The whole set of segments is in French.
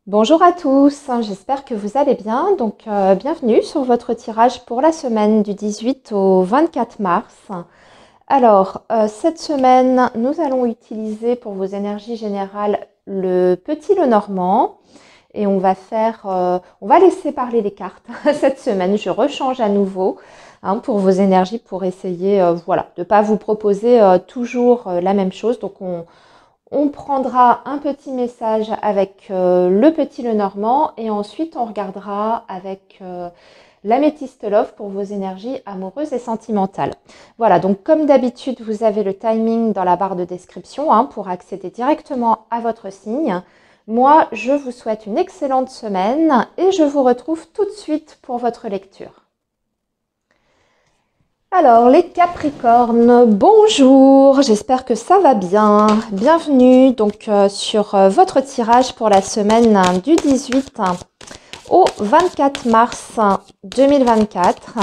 Bonjour à tous, j'espère que vous allez bien. Bienvenue sur votre tirage pour la semaine du 18 au 24 mars. Cette semaine, nous allons utiliser pour vos énergies générales le petit Lenormand et on va laisser parler les cartes. Cette semaine, je rechange à nouveau pour vos énergies pour essayer de ne pas vous proposer toujours la même chose. On prendra un petit message avec le petit Lenormand et ensuite on regardera avec l'améthyste love pour vos énergies amoureuses et sentimentales. Voilà, donc comme d'habitude, vous avez le timing dans la barre de description pour accéder directement à votre signe. Moi, je vous souhaite une excellente semaine et je vous retrouve tout de suite pour votre lecture. Alors, les Capricornes, bonjour, j'espère que ça va bien. Bienvenue sur votre tirage pour la semaine du 18 au 24 mars 2024.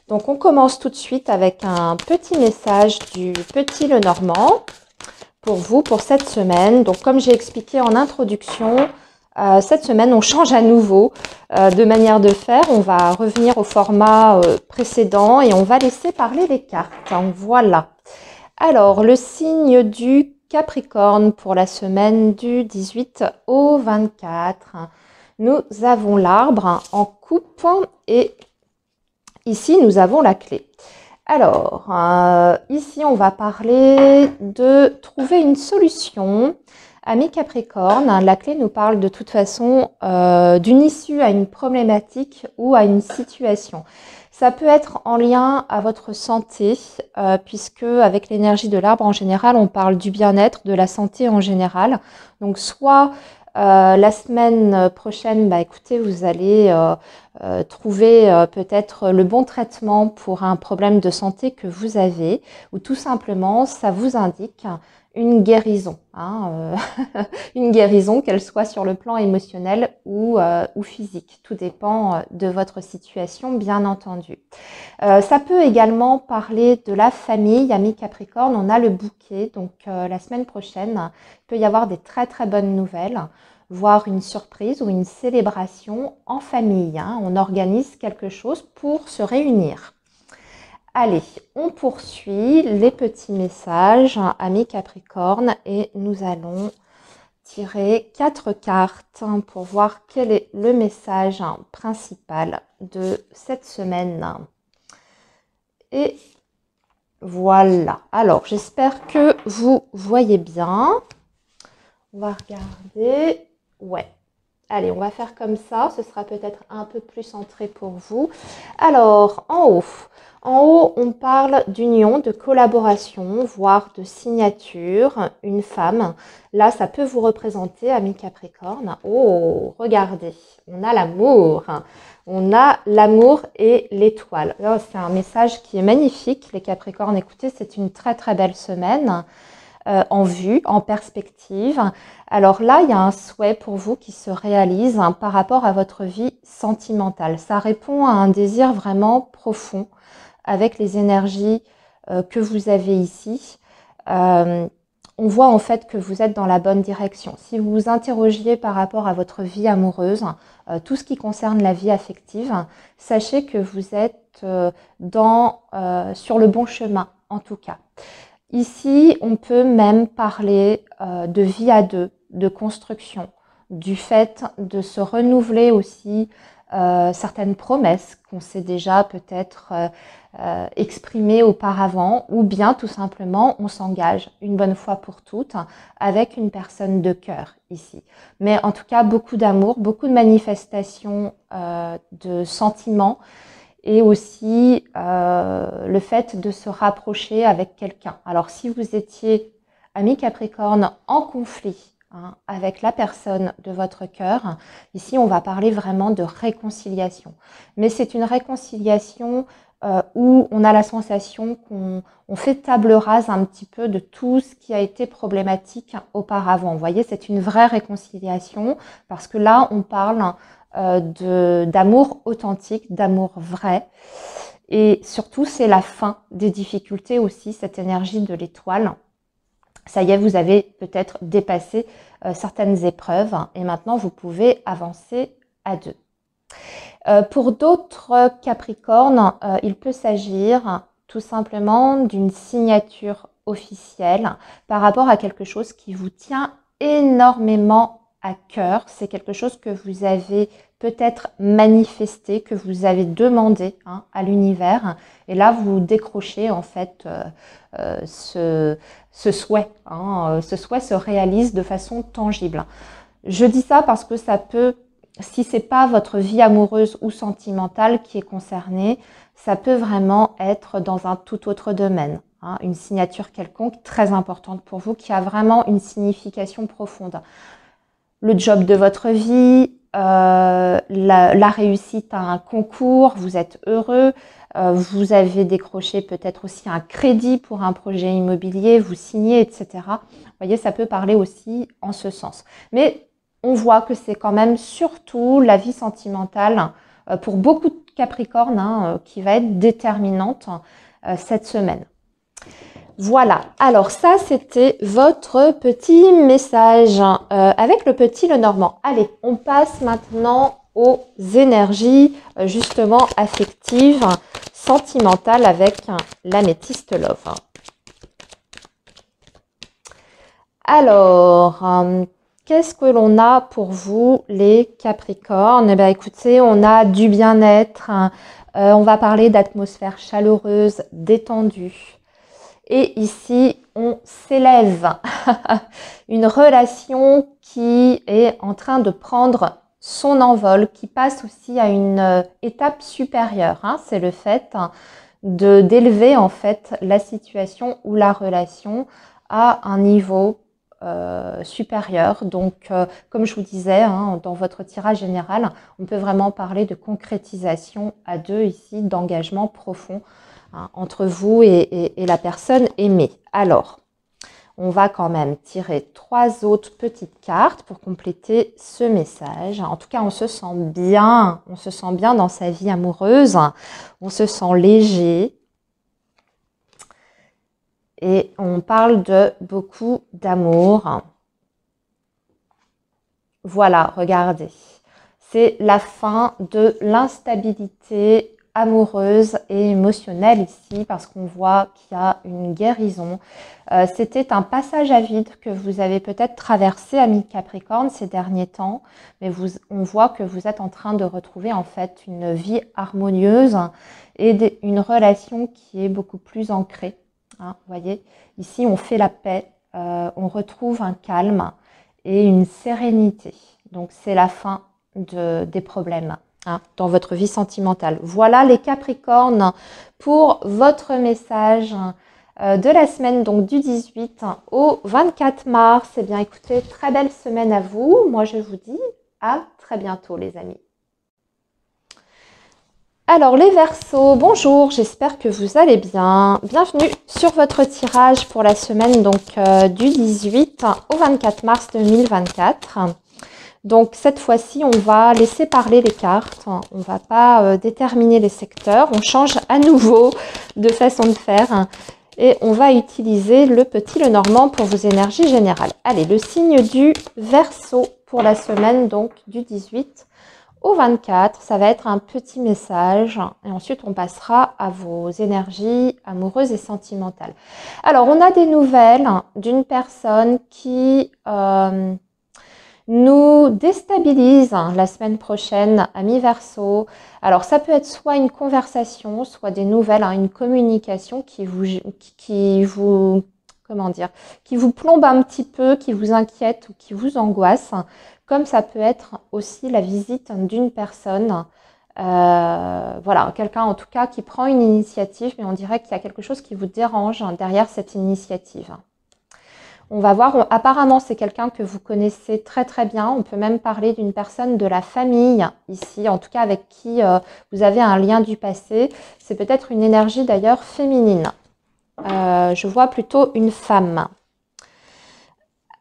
Donc, on commence tout de suite avec un petit message du petit Lenormand pour vous pour cette semaine. Donc, comme j'ai expliqué en introduction, cette semaine, on change à nouveau de manière de faire. On va revenir au format précédent et on va laisser parler les cartes. Voilà. Alors, le signe du Capricorne pour la semaine du 18 au 24. Nous avons l'arbre en coupe et ici, nous avons la clé. Alors, ici, on va parler de trouver une solution. Amis Capricorne, la clé nous parle de toute façon d'une issue à une problématique ou à une situation. Ça peut être en lien à votre santé, puisque avec l'énergie de l'arbre en général, on parle du bien-être, de la santé en général. Donc soit la semaine prochaine, écoutez, vous allez trouver peut-être le bon traitement pour un problème de santé que vous avez, ou tout simplement, ça vous indique une guérison, une guérison, qu'elle soit sur le plan émotionnel ou physique. Tout dépend de votre situation, bien entendu. Ça peut également parler de la famille, amis Capricorne. On a le bouquet, donc la semaine prochaine, il peut y avoir des très très bonnes nouvelles, voire une surprise ou une célébration en famille. On organise quelque chose pour se réunir. Allez, on poursuit les petits messages, amis Capricorne, et nous allons tirer 4 cartes pour voir quel est le message principal de cette semaine. Et voilà. Alors, j'espère que vous voyez bien. On va regarder. Ouais. Allez, on va faire comme ça. Ce sera peut-être un peu plus centré pour vous. Alors, en haut, on parle d'union, de collaboration, voire de signature. Une femme. Là, ça peut vous représenter, amis Capricorne. Oh, regardez, on a l'amour. On a l'amour et l'étoile. C'est un message qui est magnifique, les Capricornes. Écoutez, c'est une très très belle semaine. En vue, en perspective. Alors là, il y a un souhait pour vous qui se réalise par rapport à votre vie sentimentale. Ça répond à un désir vraiment profond avec les énergies que vous avez ici. On voit en fait que vous êtes dans la bonne direction. Si vous vous interrogiez par rapport à votre vie amoureuse, tout ce qui concerne la vie affective, sachez que vous êtes sur le bon chemin en tout cas. Ici, on peut même parler de vie à deux, de construction, du fait de se renouveler aussi certaines promesses qu'on s'est déjà peut-être exprimées auparavant, ou bien tout simplement on s'engage une bonne fois pour toutes avec une personne de cœur ici. Mais en tout cas, beaucoup d'amour, beaucoup de manifestations de sentiments, et aussi le fait de se rapprocher avec quelqu'un. Alors si vous étiez, amis Capricorne, en conflit avec la personne de votre cœur, ici on va parler vraiment de réconciliation. Mais c'est une réconciliation où on a la sensation qu'on fait table rase un petit peu de tout ce qui a été problématique auparavant. Vous voyez, c'est une vraie réconciliation parce que là on parle d'amour authentique, d'amour vrai. Et surtout, c'est la fin des difficultés aussi, cette énergie de l'étoile. ça y est, vous avez peut-être dépassé certaines épreuves et maintenant vous pouvez avancer à deux. Pour d'autres Capricornes, il peut s'agir tout simplement d'une signature officielle par rapport à quelque chose qui vous tient énormément à cœur. C'est quelque chose que vous avez peut-être manifesté, que vous avez demandé à l'univers. Et là, vous décrochez en fait ce souhait. Ce souhait se réalise de façon tangible. Je dis ça parce que ça peut, si c'est pas votre vie amoureuse ou sentimentale qui est concernée, ça peut vraiment être dans un tout autre domaine. Une signature quelconque très importante pour vous qui a vraiment une signification profonde. Le job de votre vie, la réussite à un concours, vous êtes heureux, vous avez décroché peut-être aussi un crédit pour un projet immobilier, vous signez, etc. Vous voyez, ça peut parler aussi en ce sens. Mais on voit que c'est quand même surtout la vie sentimentale pour beaucoup de Capricornes qui va être déterminante cette semaine. Voilà, alors ça c'était votre petit message avec le petit Lenormand. Allez, on passe maintenant aux énergies justement affectives, sentimentales avec l'améthyste Love. Alors, qu'est-ce que l'on a pour vous les Capricornes? Eh bien écoutez, on a du bien-être, on va parler d'atmosphère chaleureuse, détendue. Et ici, on s'élève. Une relation qui est en train de prendre son envol, qui passe aussi à une étape supérieure. C'est le fait d'élever en fait la situation ou la relation à un niveau supérieur. Donc, comme je vous disais, dans votre tirage général, on peut vraiment parler de concrétisation à deux ici, d'engagement profond entre vous et la personne aimée. Alors, on va quand même tirer 3 autres petites cartes pour compléter ce message. En tout cas, on se sent bien dans sa vie amoureuse, on se sent léger et on parle de beaucoup d'amour. Voilà, regardez, c'est la fin de l'instabilité amoureuse et émotionnelle ici parce qu'on voit qu'il y a une guérison. C'était un passage à vide que vous avez peut-être traversé, ami Capricorne, ces derniers temps, mais on voit que vous êtes en train de retrouver en fait une vie harmonieuse et une relation qui est beaucoup plus ancrée. Vous voyez, ici on fait la paix, on retrouve un calme et une sérénité. Donc c'est la fin des problèmes dans votre vie sentimentale. Voilà les Capricornes pour votre message de la semaine donc du 18 au 24 mars. Eh bien écoutez, très belle semaine à vous. Moi je vous dis à très bientôt les amis. Alors les Verseaux, bonjour, j'espère que vous allez bien. Bienvenue sur votre tirage pour la semaine donc du 18 au 24 mars 2024. Donc cette fois-ci, on va laisser parler les cartes, on ne va pas déterminer les secteurs, on change à nouveau de façon de faire et on va utiliser le petit Lenormand pour vos énergies générales. Allez, le signe du Verseau pour la semaine donc du 18 au 24, ça va être un petit message et ensuite on passera à vos énergies amoureuses et sentimentales. Alors, on a des nouvelles d'une personne qui nous déstabilise la semaine prochaine, amis Verseau. Alors, ça peut être soit une conversation, soit des nouvelles, une communication qui vous, comment dire, qui vous plombe un petit peu, qui vous inquiète ou qui vous angoisse, comme ça peut être aussi la visite d'une personne, voilà, quelqu'un en tout cas qui prend une initiative, mais on dirait qu'il y a quelque chose qui vous dérange derrière cette initiative. On va voir, apparemment c'est quelqu'un que vous connaissez très très bien, on peut même parler d'une personne de la famille ici, en tout cas avec qui vous avez un lien du passé. C'est peut-être une énergie d'ailleurs féminine. Je vois plutôt une femme.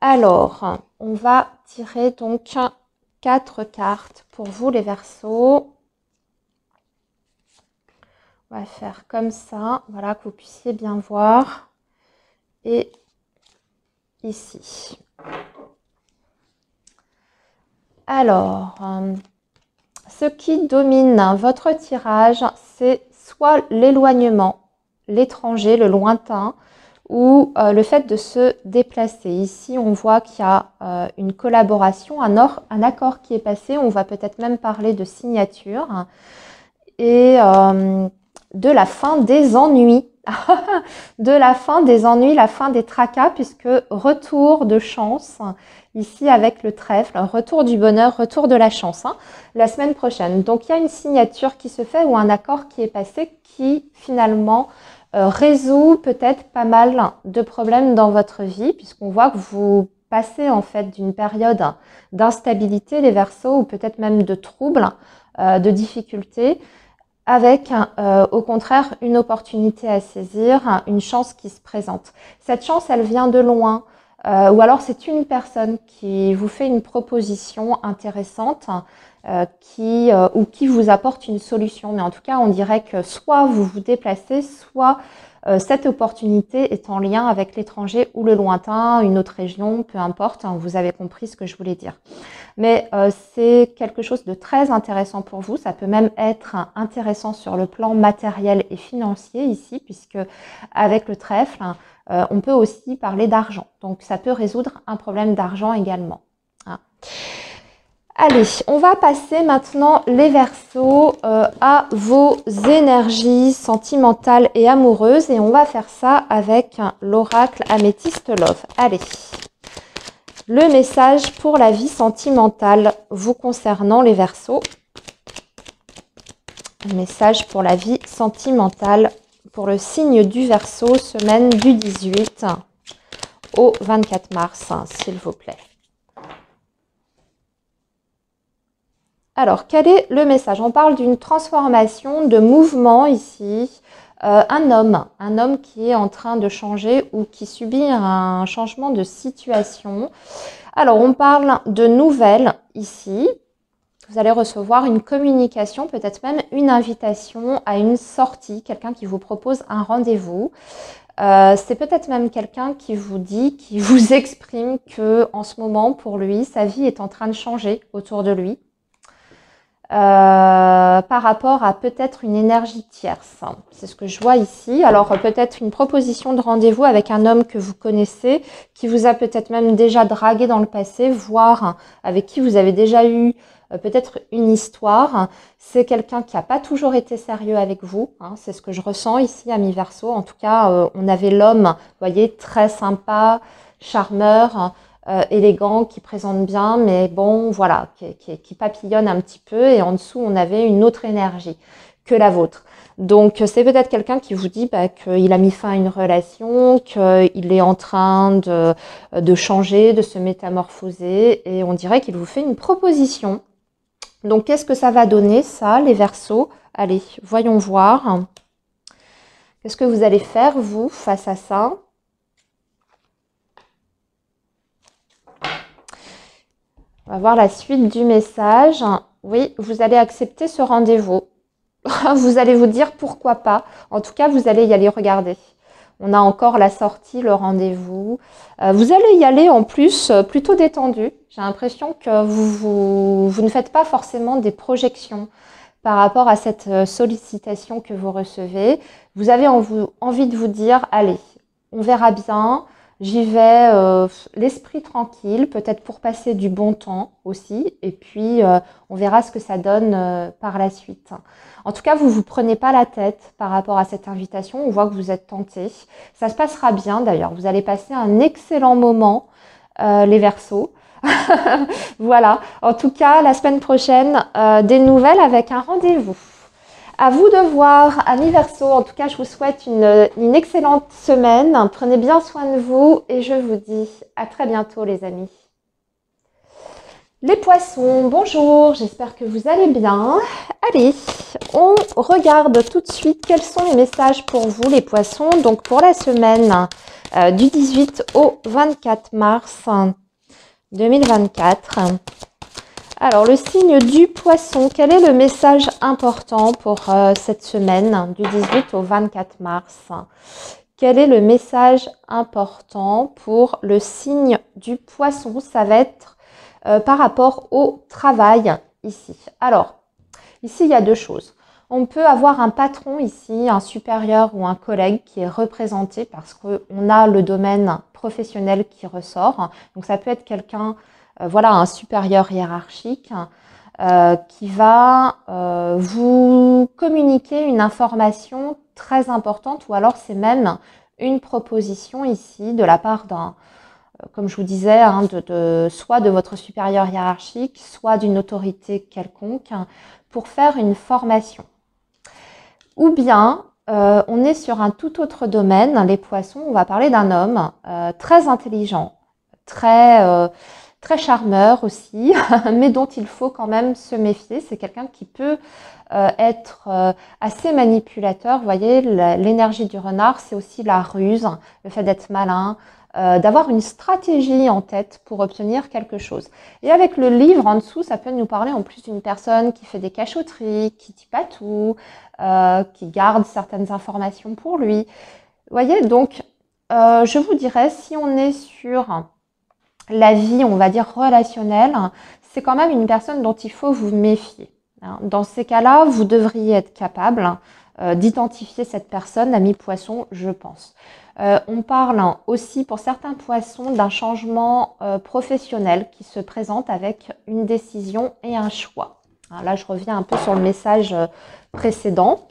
Alors, on va tirer donc 4 cartes pour vous les Verseaux. On va faire comme ça, voilà, que vous puissiez bien voir. Et ici. Alors, ce qui domine votre tirage, c'est soit l'éloignement, l'étranger, le lointain, ou le fait de se déplacer. Ici, on voit qu'il y a une collaboration, un accord qui est passé. On va peut-être même parler de signature et de la fin des ennuis. De la fin des ennuis, la fin des tracas, puisque retour de chance, ici avec le trèfle, retour du bonheur, retour de la chance, la semaine prochaine. Donc, il y a une signature qui se fait ou un accord qui est passé qui finalement résout peut-être pas mal de problèmes dans votre vie, puisqu'on voit que vous passez en fait d'une période d'instabilité, les Verseaux, ou peut-être même de troubles, de difficultés, avec au contraire une opportunité à saisir, une chance qui se présente. Cette chance, elle vient de loin, ou alors c'est une personne qui vous fait une proposition intéressante, ou qui vous apporte une solution. Mais en tout cas, on dirait que soit vous vous déplacez, soit cette opportunité est en lien avec l'étranger ou le lointain, une autre région, peu importe, vous avez compris ce que je voulais dire. Mais c'est quelque chose de très intéressant pour vous. Ça peut même être intéressant sur le plan matériel et financier ici, puisque avec le trèfle, on peut aussi parler d'argent. Donc, ça peut résoudre un problème d'argent également. Allez, on va passer maintenant les Verseaux à vos énergies sentimentales et amoureuses. Et on va faire ça avec l'oracle Améthyste Love. Allez, le message pour la vie sentimentale vous concernant les Verseaux. Le message pour la vie sentimentale pour le signe du Verseau, semaine du 18 au 24 mars, s'il vous plaît. Alors, quel est le message? On parle d'une transformation, de mouvement ici. Un homme qui est en train de changer ou qui subit un changement de situation. Alors, on parle de nouvelles ici. Vous allez recevoir une communication, peut-être même une invitation à une sortie, quelqu'un qui vous propose un rendez-vous. C'est peut-être même quelqu'un qui vous dit, qui vous exprime que en ce moment, pour lui, sa vie est en train de changer autour de lui. Par rapport à peut-être une énergie tierce. C'est ce que je vois ici. Alors peut-être une proposition de rendez-vous avec un homme que vous connaissez, qui vous a peut-être même déjà dragué dans le passé, voire avec qui vous avez déjà eu peut-être une histoire. C'est quelqu'un qui n'a pas toujours été sérieux avec vous. C'est ce que je ressens ici à mi-verso. En tout cas, on avait l'homme, vous voyez, très sympa, charmeur, élégant, qui présente bien, mais bon, voilà, qui papillonne un petit peu. Et en dessous, on avait une autre énergie que la vôtre. Donc, c'est peut-être quelqu'un qui vous dit qu'il a mis fin à une relation, qu'il est en train de changer, de se métamorphoser. Et on dirait qu'il vous fait une proposition. Donc, qu'est-ce que ça va donner, ça, les Verseaux? Allez, voyons voir. Qu'est-ce que vous allez faire, vous, face à ça? On va voir la suite du message. Oui, vous allez accepter ce rendez-vous. Vous allez vous dire pourquoi pas. En tout cas, vous allez y aller regarder. On a encore la sortie, le rendez-vous. Vous allez y aller en plus plutôt détendu. J'ai l'impression que vous ne faites pas forcément des projections par rapport à cette sollicitation que vous recevez. Vous avez envie de vous dire, allez, on verra bien. J'y vais l'esprit tranquille, peut-être pour passer du bon temps aussi. Et puis, on verra ce que ça donne par la suite. En tout cas, vous ne vous prenez pas la tête par rapport à cette invitation. On voit que vous êtes tenté. Ça se passera bien d'ailleurs. Vous allez passer un excellent moment, les Verseaux. Voilà. En tout cas, la semaine prochaine, des nouvelles avec un rendez-vous. À vous de voir, amis Verseaux. En tout cas, je vous souhaite une excellente semaine. Prenez bien soin de vous et je vous dis à très bientôt, les amis. Les Poissons, bonjour, j'espère que vous allez bien. Allez, on regarde tout de suite quels sont les messages pour vous, les Poissons. Donc, pour la semaine du 18 au 24 mars 2024. Alors, le signe du Poisson, quel est le message important pour cette semaine du 18 au 24 mars? Quel est le message important pour le signe du Poisson? Ça va être par rapport au travail ici. Alors, ici, il y a deux choses. On peut avoir un patron ici, un supérieur ou un collègue qui est représenté parce qu'on a le domaine professionnel qui ressort. Donc, ça peut être quelqu'un, voilà, un supérieur hiérarchique qui va vous communiquer une information très importante ou alors c'est même une proposition ici de la part d'un, comme je vous disais, hein, soit de votre supérieur hiérarchique, soit d'une autorité quelconque pour faire une formation. Ou bien, on est sur un tout autre domaine, les poissons, on va parler d'un homme très intelligent, très charmeur aussi, mais dont il faut quand même se méfier. C'est quelqu'un qui peut être assez manipulateur. Vous voyez, l'énergie du renard, c'est aussi la ruse, le fait d'être malin, d'avoir une stratégie en tête pour obtenir quelque chose. Et avec le livre en dessous, ça peut nous parler en plus d'une personne qui fait des cachotteries, qui dit pas tout, qui garde certaines informations pour lui. Vous voyez, donc je vous dirais, si on est sur la vie, on va dire relationnelle, c'est quand même une personne dont il faut vous méfier. Dans ces cas-là, vous devriez être capable d'identifier cette personne, l'ami poisson, je pense. On parle aussi pour certains poissons d'un changement professionnel qui se présente avec une décision et un choix. Alors là, je reviens un peu sur le message précédent.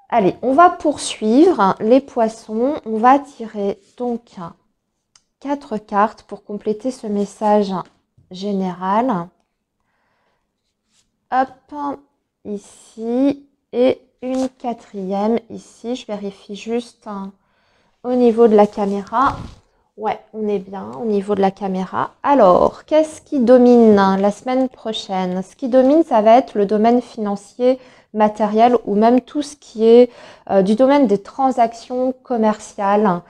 Allez, on va poursuivre les poissons. On va tirer donc 4 cartes pour compléter ce message général. Hop, ici et une quatrième ici. Je vérifie juste au niveau de la caméra. Ouais, on est bien au niveau de la caméra. Alors, qu'est-ce qui domine la semaine prochaine? Ce qui domine, ça va être le domaine financier, matériel ou même tout ce qui est du domaine des transactions commerciales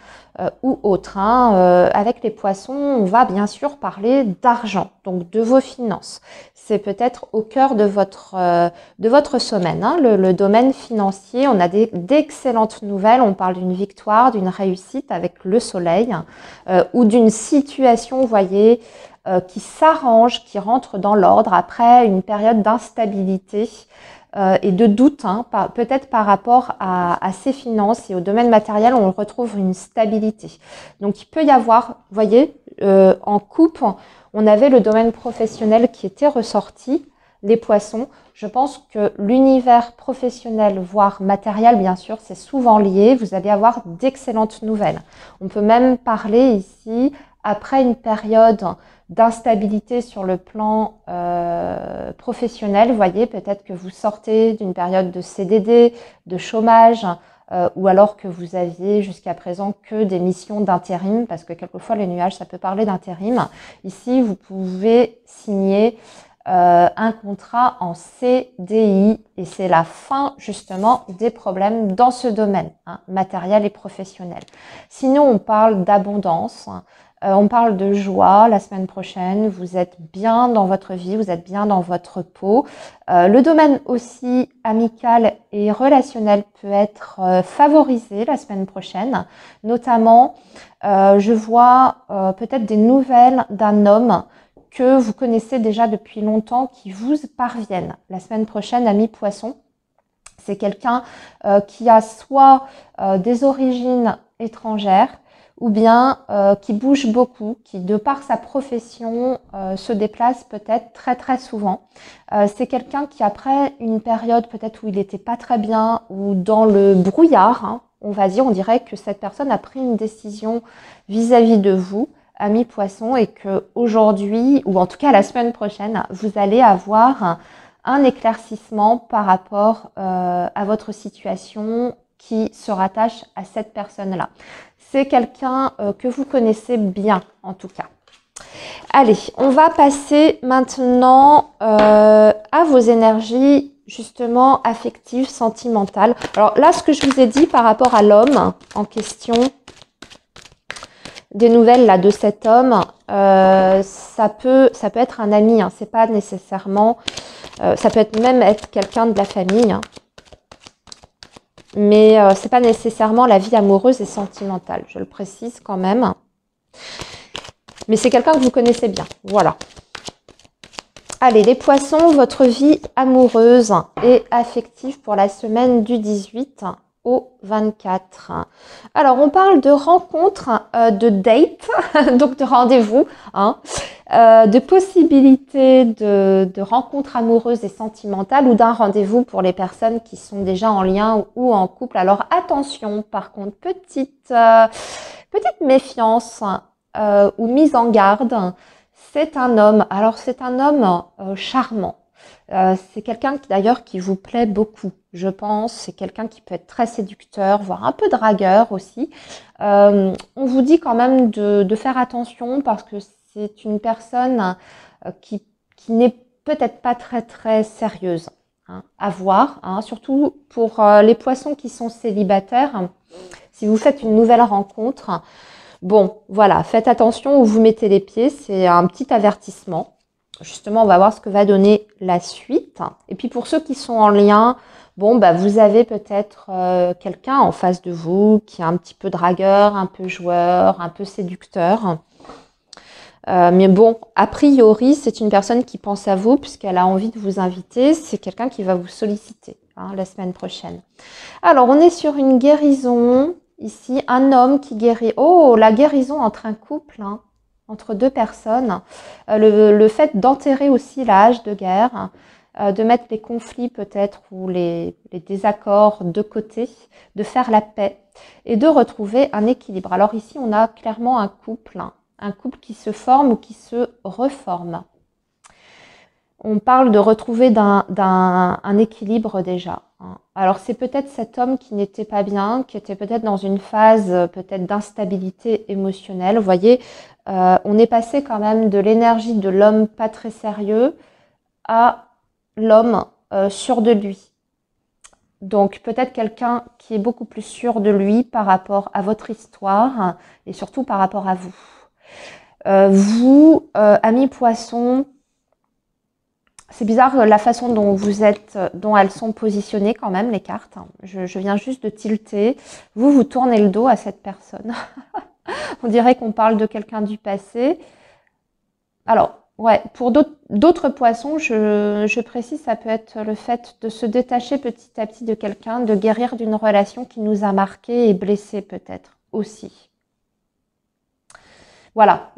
ou autres. Avec les poissons, on va bien sûr parler d'argent, donc de vos finances. C'est peut-être au cœur de votre semaine, le domaine financier. On a d'excellentes nouvelles. On parle d'une victoire, d'une réussite avec le soleil ou d'une situation, vous voyez, qui s'arrange, qui rentre dans l'ordre après une période d'instabilité et de doute, peut-être par rapport à ses finances et au domaine matériel, on retrouve une stabilité. Donc, il peut y avoir, vous voyez, en coupe, on avait le domaine professionnel qui était ressorti, les poissons. Je pense que l'univers professionnel, voire matériel, bien sûr, c'est souvent lié. Vous allez avoir d'excellentes nouvelles. On peut même parler ici, après une période d'instabilité sur le plan professionnel, vous voyez, peut-être que vous sortez d'une période de CDD, de chômage, ou alors que vous aviez jusqu'à présent que des missions d'intérim, parce que quelquefois les nuages, ça peut parler d'intérim. Ici, vous pouvez signer un contrat en CDI et c'est la fin justement des problèmes dans ce domaine, matériel et professionnel. Sinon, on parle d'abondance. On parle de joie la semaine prochaine, vous êtes bien dans votre vie, vous êtes bien dans votre peau. Le domaine aussi amical et relationnel peut être favorisé la semaine prochaine. Notamment, je vois peut-être des nouvelles d'un homme que vous connaissez déjà depuis longtemps qui vous parviennent. La semaine prochaine, ami poisson, c'est quelqu'un qui a soit des origines étrangères, ou bien qui bouge beaucoup, qui de par sa profession se déplace peut-être très souvent. C'est quelqu'un qui après une période peut-être où il n'était pas très bien ou dans le brouillard, on va dire, on dirait que cette personne a pris une décision vis-à-vis de vous, ami poisson, et que aujourd'hui, ou en tout cas la semaine prochaine, vous allez avoir un éclaircissement par rapport à votre situation qui se rattache à cette personne-là. C'est quelqu'un que vous connaissez bien, en tout cas. Allez, on va passer maintenant à vos énergies, justement, affectives, sentimentales. Alors là, ce que je vous ai dit par rapport à l'homme en question, des nouvelles là de cet homme, ça peut être un ami, c'est pas nécessairement, ça peut être même être quelqu'un de la famille. mais ce n'est pas nécessairement la vie amoureuse et sentimentale, je le précise quand même. Mais c'est quelqu'un que vous connaissez bien, voilà. Allez, les poissons, votre vie amoureuse et affective pour la semaine du 18 au 24. Alors, on parle de rencontres, de dates, donc de rendez-vous, hein, de possibilités de rencontres amoureuses et sentimentales ou d'un rendez-vous pour les personnes qui sont déjà en lien ou en couple. Alors, attention, par contre, petite méfiance ou mise en garde. C'est un homme. Alors, c'est un homme charmant. C'est quelqu'un d'ailleurs qui vous plaît beaucoup, je pense. C'est quelqu'un qui peut être très séducteur, voire un peu dragueur aussi. On vous dit quand même de faire attention parce que c'est une personne qui n'est peut-être pas très sérieuse, hein, à voir, hein, surtout pour les poissons qui sont célibataires. Si vous faites une nouvelle rencontre, bon, voilà, faites attention où vous mettez les pieds, c'est un petit avertissement. Justement, on va voir ce que va donner la suite. Et puis pour ceux qui sont en lien, bon, bah, vous avez peut-être quelqu'un en face de vous qui est un petit peu dragueur, un peu joueur, un peu séducteur. Mais bon, a priori, c'est une personne qui pense à vous puisqu'elle a envie de vous inviter. C'est quelqu'un qui va vous solliciter, hein, la semaine prochaine. Alors, on est sur une guérison. Ici, un homme qui guérit. Oh, la guérison entre un couple, hein, entre deux personnes. Le fait d'enterrer aussi la hache de guerre, de mettre les conflits peut-être ou les désaccords de côté, de faire la paix et de retrouver un équilibre. Alors ici, on a clairement un couple qui se forme ou qui se reforme. On parle de retrouver un équilibre déjà. Alors c'est peut-être cet homme qui n'était pas bien, qui était peut-être dans une phase peut-être d'instabilité émotionnelle. Vous voyez, on est passé quand même de l'énergie de l'homme pas très sérieux à l'homme sûr de lui. Donc peut-être quelqu'un qui est beaucoup plus sûr de lui par rapport à votre histoire et surtout par rapport à vous. Vous, amis poissons, c'est bizarre la façon dont vous êtes, dont elles sont positionnées quand même, les cartes. Je viens juste de tilter. Vous tournez le dos à cette personne. On dirait qu'on parle de quelqu'un du passé. Alors, ouais, pour d'autres poissons, je précise, ça peut être le fait de se détacher petit à petit de quelqu'un, de guérir d'une relation qui nous a marqué et blessé peut-être aussi. Voilà,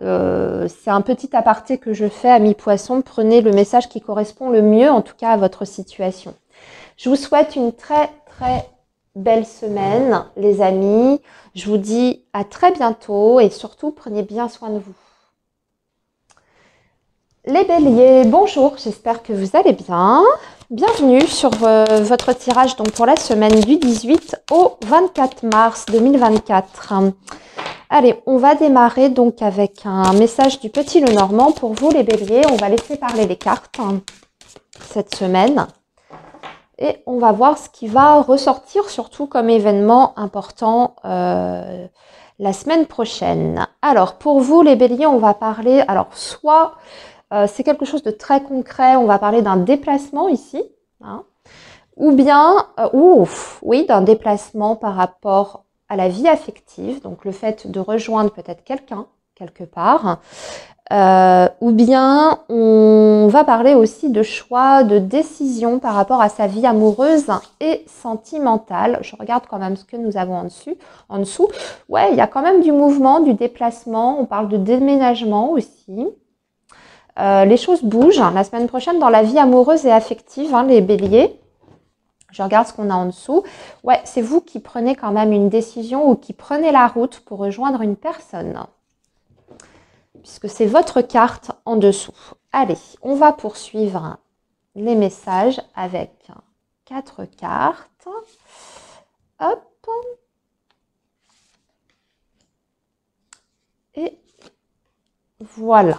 c'est un petit aparté que je fais à mi-poisson. Prenez le message qui correspond le mieux, en tout cas, à votre situation. Je vous souhaite une très belle semaine, les amis. Je vous dis à très bientôt et surtout, prenez bien soin de vous. Les béliers, bonjour, j'espère que vous allez bien. Bienvenue sur votre tirage donc pour la semaine du 18 au 24 mars 2024. Allez, on va démarrer donc avec un message du Petit Lenormand pour vous les béliers. On va laisser parler les cartes cette semaine. Et on va voir ce qui va ressortir surtout comme événement important la semaine prochaine. Alors, pour vous les béliers, on va parler, alors soit c'est quelque chose de très concret, on va parler d'un déplacement ici, hein, ou bien, oui, d'un déplacement par rapport à la vie affective, donc le fait de rejoindre peut-être quelqu'un, quelque part, ou bien on va parler aussi de choix, de décision par rapport à sa vie amoureuse et sentimentale. Je regarde quand même ce que nous avons en dessous. Ouais, il y a quand même du mouvement, du déplacement, on parle de déménagement aussi. Les choses bougent la semaine prochaine dans la vie amoureuse et affective, hein, les béliers. Je regarde ce qu'on a en dessous. Ouais, c'est vous qui prenez quand même une décision ou qui prenez la route pour rejoindre une personne. Puisque c'est votre carte en dessous. Allez, on va poursuivre les messages avec 4 cartes. Hop. Et voilà.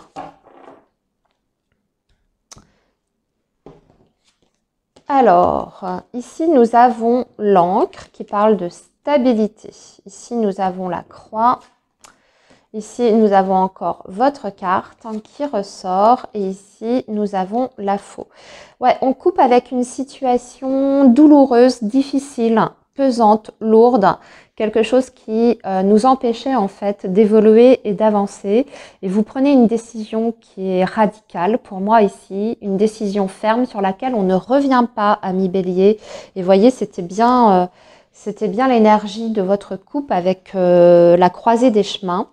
Alors, ici, nous avons l'encre qui parle de stabilité. Ici, nous avons la croix. Ici, nous avons encore votre carte qui ressort. Et ici, nous avons la faux. Ouais, on coupe avec une situation douloureuse, difficile. pesante, lourde, quelque chose qui nous empêchait en fait d'évoluer et d'avancer. Et vous prenez une décision qui est radicale, pour moi ici, une décision ferme sur laquelle on ne revient pas, ami Bélier. Et voyez, c'était bien l'énergie de votre couple avec la croisée des chemins.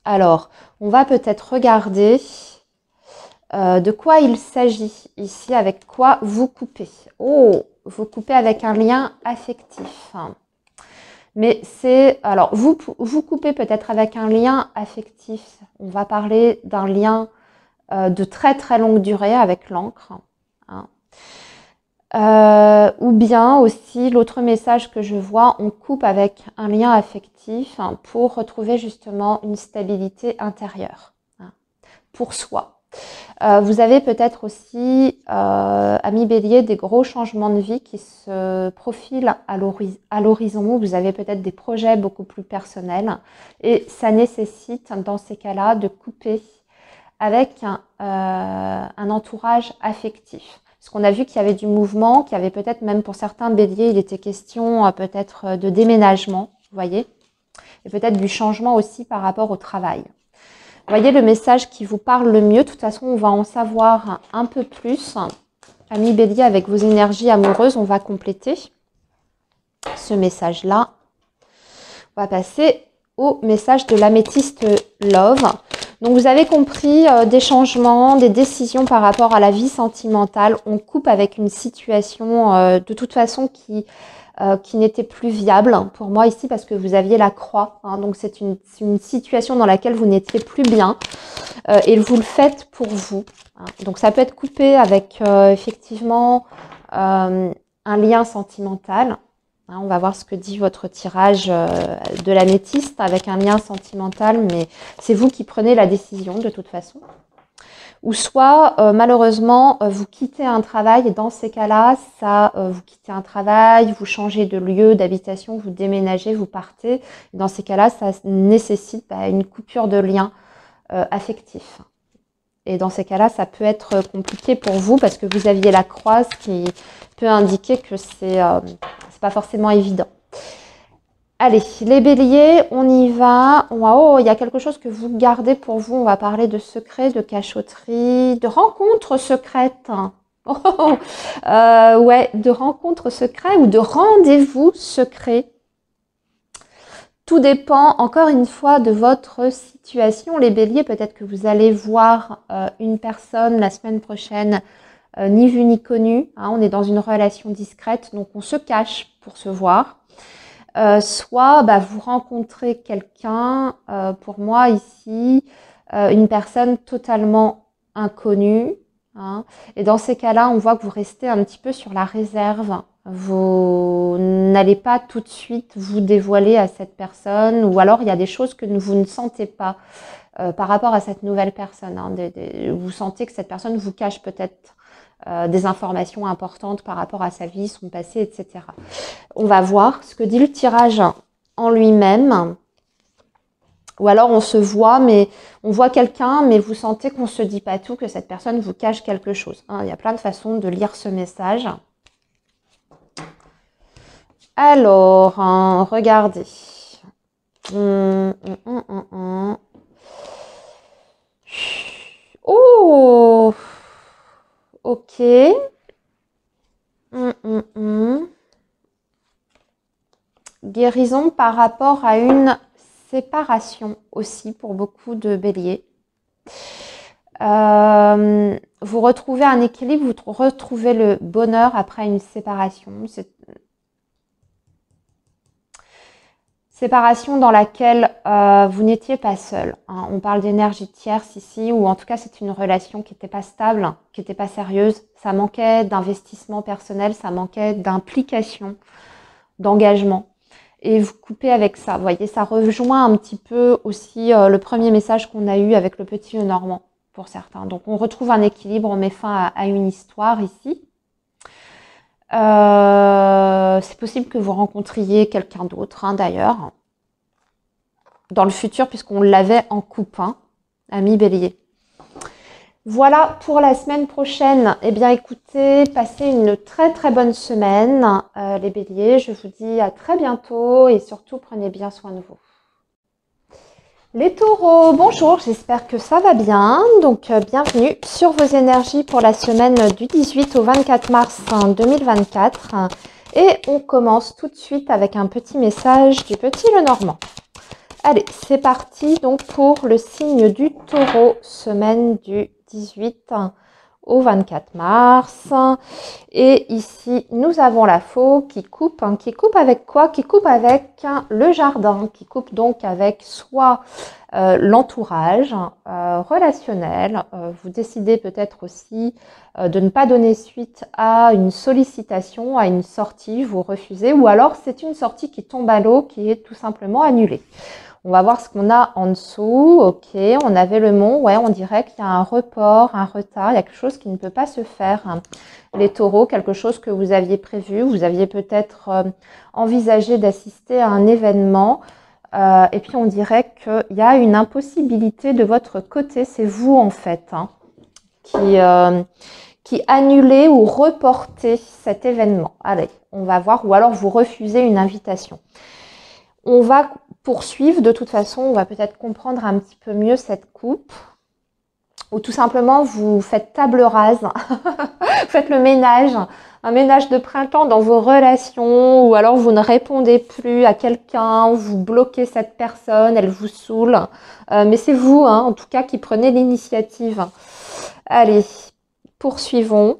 Alors, on va peut-être regarder de quoi il s'agit ici, avec quoi vous coupez. Oh, vous coupez avec un lien affectif. Mais c'est... Alors, vous coupez peut-être avec un lien affectif. On va parler d'un lien de très très longue durée avec l'encre. Hein. Ou bien aussi, l'autre message que je vois, on coupe avec un lien affectif pour retrouver justement une stabilité intérieure pour soi. Vous avez peut-être aussi, ami Bélier, des gros changements de vie qui se profilent à l'horizon. Vous avez peut-être des projets beaucoup plus personnels et ça nécessite dans ces cas-là de couper avec un entourage affectif. Parce qu'on a vu qu'il y avait du mouvement, qu'il y avait peut-être même pour certains Béliers, il était question peut-être de déménagement, vous voyez, et peut-être du changement aussi par rapport au travail. Voyez le message qui vous parle le mieux. De toute façon, on va en savoir un peu plus. Ami Bélier, avec vos énergies amoureuses, on va compléter ce message-là. On va passer au message de l'améthyste Love. Donc, vous avez compris des changements, des décisions par rapport à la vie sentimentale. On coupe avec une situation de toute façon qui n'était plus viable pour moi ici parce que vous aviez la croix. Hein, donc, c'est une situation dans laquelle vous n'étiez plus bien et vous le faites pour vous. Hein. Donc, ça peut être coupé avec effectivement un lien sentimental. Hein, on va voir ce que dit votre tirage de l'améthyste avec un lien sentimental, mais c'est vous qui prenez la décision de toute façon. Ou soit, malheureusement, vous quittez un travail et dans ces cas-là, vous quittez un travail, vous changez de lieu d'habitation, vous déménagez, vous partez. Dans ces cas-là, ça nécessite une coupure de lien affectif. Et dans ces cas-là, ça peut être compliqué pour vous parce que vous aviez la croix, ce qui peut indiquer que c'est pas forcément évident. Allez, les béliers, on y va. Oh, il y a quelque chose que vous gardez pour vous. On va parler de secrets, de cachotterie, de rencontres secrètes. Oh, ouais, de rencontres secrètes ou de rendez-vous secrets. Tout dépend, encore une fois, de votre situation. Les béliers, peut-être que vous allez voir une personne la semaine prochaine, ni vu ni connu. Hein, on est dans une relation discrète, donc on se cache pour se voir. Soit vous rencontrez quelqu'un, pour moi ici, une personne totalement inconnue. Hein, et dans ces cas-là, on voit que vous restez un petit peu sur la réserve. Vous n'allez pas tout de suite vous dévoiler à cette personne, ou alors il y a des choses que vous ne sentez pas par rapport à cette nouvelle personne. Hein, vous sentez que cette personne vous cache peut-être des informations importantes par rapport à sa vie, son passé, etc. On va voir ce que dit le tirage en lui-même. Ou alors on se voit, mais on voit quelqu'un, mais vous sentez qu'on ne se dit pas tout, que cette personne vous cache quelque chose. Hein, il y a plein de façons de lire ce message. Alors, regardez. Oh, ok. Guérison par rapport à une séparation aussi pour beaucoup de béliers. Vous retrouvez un équilibre, vous retrouvez le bonheur après une séparation. Séparation dans laquelle vous n'étiez pas seul. Hein. On parle d'énergie tierce ici, ou en tout cas c'est une relation qui n'était pas stable, qui n'était pas sérieuse. Ça manquait d'investissement personnel, ça manquait d'implication, d'engagement. Et vous coupez avec ça. Vous voyez, ça rejoint un petit peu aussi le premier message qu'on a eu avec le petit Lenormand pour certains. Donc on retrouve un équilibre, on met fin à une histoire ici. C'est possible que vous rencontriez quelqu'un d'autre, hein, d'ailleurs, dans le futur, puisqu'on l'avait en coupe, hein, ami bélier. Voilà pour la semaine prochaine. Eh bien, écoutez, passez une très très bonne semaine, les béliers. Je vous dis à très bientôt et surtout prenez bien soin de vous. Les taureaux, bonjour, j'espère que ça va bien. Donc, bienvenue sur vos énergies pour la semaine du 18 au 24 mars 2024. Et on commence tout de suite avec un petit message du petit Lenormand. Allez, c'est parti donc pour le signe du taureau, semaine du 18 au 24 mars. Et ici, nous avons la faux qui coupe. Qui coupe avec quoi? Qui coupe avec le jardin, qui coupe donc avec soit l'entourage relationnel. Vous décidez peut-être aussi de ne pas donner suite à une sollicitation, à une sortie, vous refusez. Ou alors, c'est une sortie qui tombe à l'eau, qui est tout simplement annulée. On va voir ce qu'on a en dessous. Ok, on avait le mont. Ouais, on dirait qu'il y a un report, un retard. Il y a quelque chose qui ne peut pas se faire. Les taureaux, quelque chose que vous aviez prévu. Vous aviez peut-être envisagé d'assister à un événement. Et puis, on dirait qu'il y a une impossibilité de votre côté. C'est vous, en fait, qui annulez ou reportez cet événement. Allez, on va voir. Ou alors, vous refusez une invitation. On va poursuivre, de toute façon, on va peut-être comprendre un petit peu mieux cette coupe. Ou tout simplement, vous faites table rase, vous faites le ménage, un ménage de printemps dans vos relations, ou alors vous ne répondez plus à quelqu'un, vous bloquez cette personne, elle vous saoule. Mais c'est vous, en tout cas, qui prenez l'initiative. Allez, poursuivons.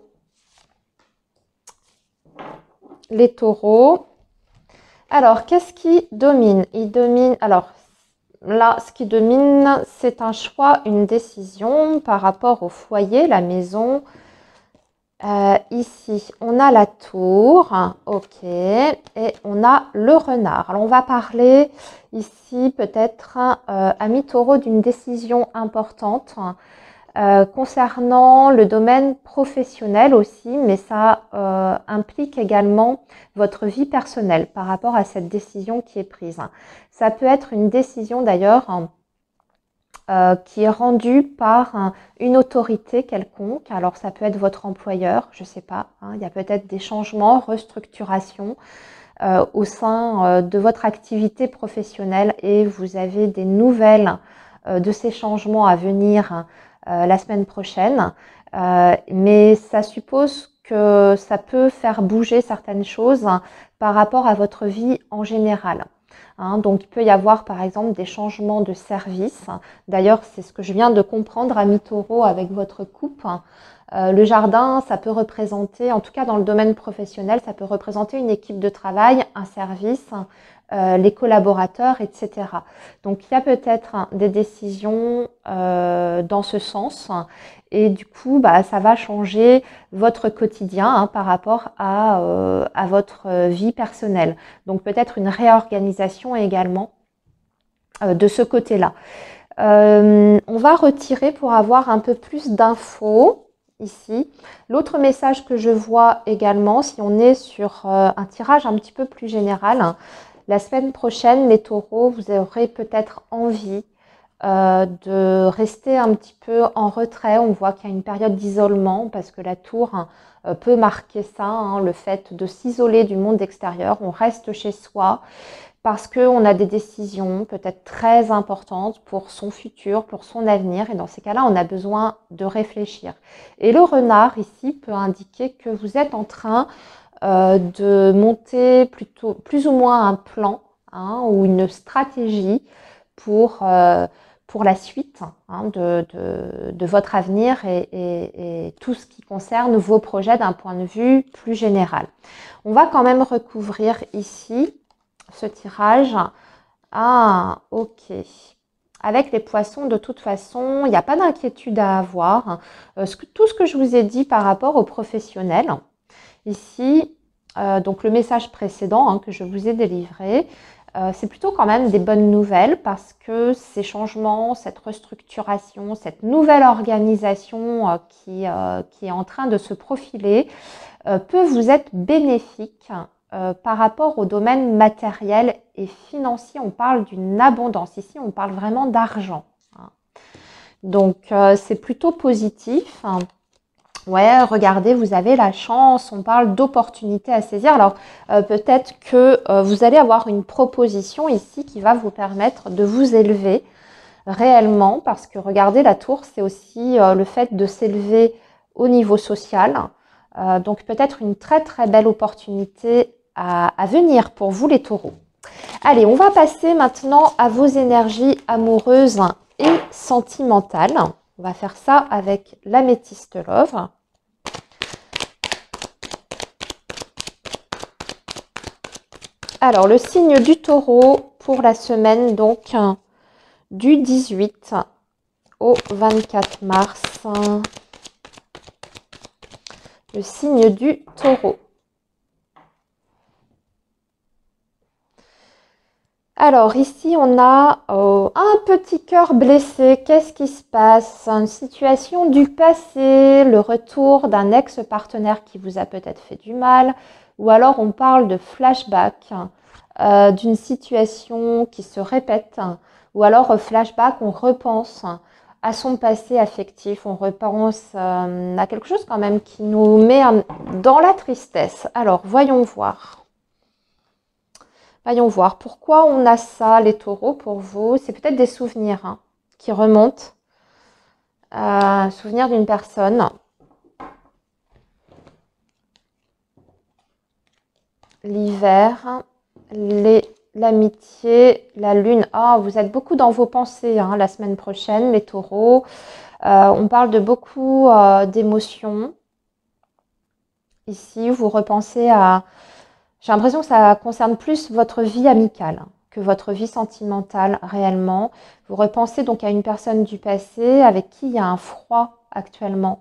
Les taureaux. Alors, qu'est-ce qui domine? Il domine. Alors, là, ce qui domine, c'est un choix, une décision par rapport au foyer, la maison. Ici, on a la tour, ok, et on a le renard. Alors, on va parler ici peut-être, ami taureau, d'une décision importante concernant le domaine professionnel aussi, mais ça implique également votre vie personnelle par rapport à cette décision qui est prise. Ça peut être une décision d'ailleurs qui est rendue par une autorité quelconque. Alors ça peut être votre employeur, je ne sais pas, il y a peut-être des changements, restructurations au sein de votre activité professionnelle et vous avez des nouvelles de ces changements à venir la semaine prochaine. Mais ça suppose que ça peut faire bouger certaines choses par rapport à votre vie en général. Donc, il peut y avoir par exemple des changements de service. D'ailleurs, c'est ce que je viens de comprendre, ami taureau, avec votre coupe. Le jardin, ça peut représenter, en tout cas dans le domaine professionnel, ça peut représenter une équipe de travail, un service, les collaborateurs, etc. Donc, il y a peut-être des décisions dans ce sens. Et du coup, ça va changer votre quotidien par rapport à votre vie personnelle. Donc, peut-être une réorganisation également de ce côté-là. On va retirer pour avoir un peu plus d'infos ici. L'autre message que je vois également, si on est sur un tirage un petit peu plus général, la semaine prochaine, les taureaux, vous aurez peut-être envie de rester un petit peu en retrait. On voit qu'il y a une période d'isolement parce que la tour peut marquer ça, le fait de s'isoler du monde extérieur. On reste chez soi parce qu'on a des décisions peut-être très importantes pour son futur, pour son avenir. Et dans ces cas-là, on a besoin de réfléchir. Et le renard ici peut indiquer que vous êtes en train de monter plutôt, plus ou moins un plan ou une stratégie pour la suite de votre avenir et tout ce qui concerne vos projets d'un point de vue plus général. On va quand même recouvrir ici ce tirage. Ah, ok. Avec les poissons, de toute façon, il n'y a pas d'inquiétude à avoir. Tout ce que je vous ai dit par rapport aux professionnels, ici, donc le message précédent que je vous ai délivré, c'est plutôt quand même des bonnes nouvelles parce que ces changements, cette restructuration, cette nouvelle organisation qui est en train de se profiler peut vous être bénéfique par rapport au domaine matériel et financier. On parle d'une abondance. Ici, on parle vraiment d'argent. Donc, c'est plutôt positif. Ouais, regardez, vous avez la chance, on parle d'opportunités à saisir. Alors, peut-être que vous allez avoir une proposition ici qui va vous permettre de vous élever réellement, parce que regardez, la tour, c'est aussi le fait de s'élever au niveau social. Donc, peut-être une très très belle opportunité à venir pour vous les taureaux. Allez, on va passer maintenant à vos énergies amoureuses et sentimentales. On va faire ça avec l'améthyste love. Alors, le signe du taureau pour la semaine, donc, du 18 au 24 mars. Le signe du taureau. Alors, ici, on a un petit cœur blessé. Qu'est-ce qui se passe? Une situation du passé, le retour d'un ex-partenaire qui vous a peut-être fait du mal. Ou alors, on parle de flashback, d'une situation qui se répète. Ou alors, flashback, on repense à son passé affectif. On repense à quelque chose quand même qui nous met dans la tristesse. Alors, voyons voir. Voyons voir, pourquoi on a ça, les taureaux, pour vous? C'est peut-être des souvenirs qui remontent. Souvenirs d'une personne. L'hiver, l'amitié, la lune. Ah, vous êtes beaucoup dans vos pensées la semaine prochaine, les taureaux. On parle de beaucoup d'émotions. Ici, vous repensez à... J'ai l'impression que ça concerne plus votre vie amicale que votre vie sentimentale réellement. Vous repensez donc à une personne du passé avec qui il y a un froid actuellement.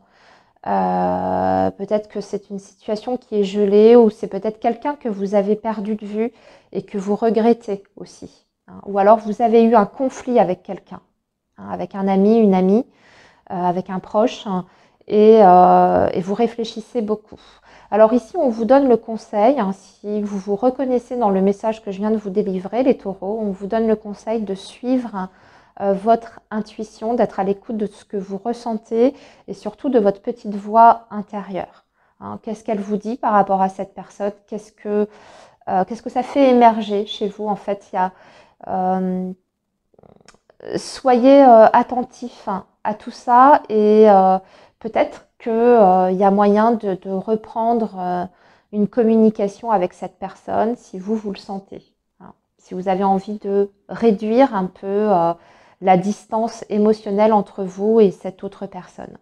Peut-être que c'est une situation qui est gelée ou c'est peut-être quelqu'un que vous avez perdu de vue et que vous regrettez aussi. Ou alors vous avez eu un conflit avec quelqu'un, avec un ami, une amie, avec un proche et vous réfléchissez beaucoup. Alors ici, on vous donne le conseil, si vous vous reconnaissez dans le message que je viens de vous délivrer, les taureaux, on vous donne le conseil de suivre votre intuition, d'être à l'écoute de ce que vous ressentez et surtout de votre petite voix intérieure. Qu'est-ce qu'elle vous dit par rapport à cette personne? Qu'est-ce que ça fait émerger chez vous? En fait, soyez attentifs à tout ça et peut-être qu'il y a moyen de reprendre une communication avec cette personne si vous le sentez. Si vous avez envie de réduire un peu la distance émotionnelle entre vous et cette autre personne.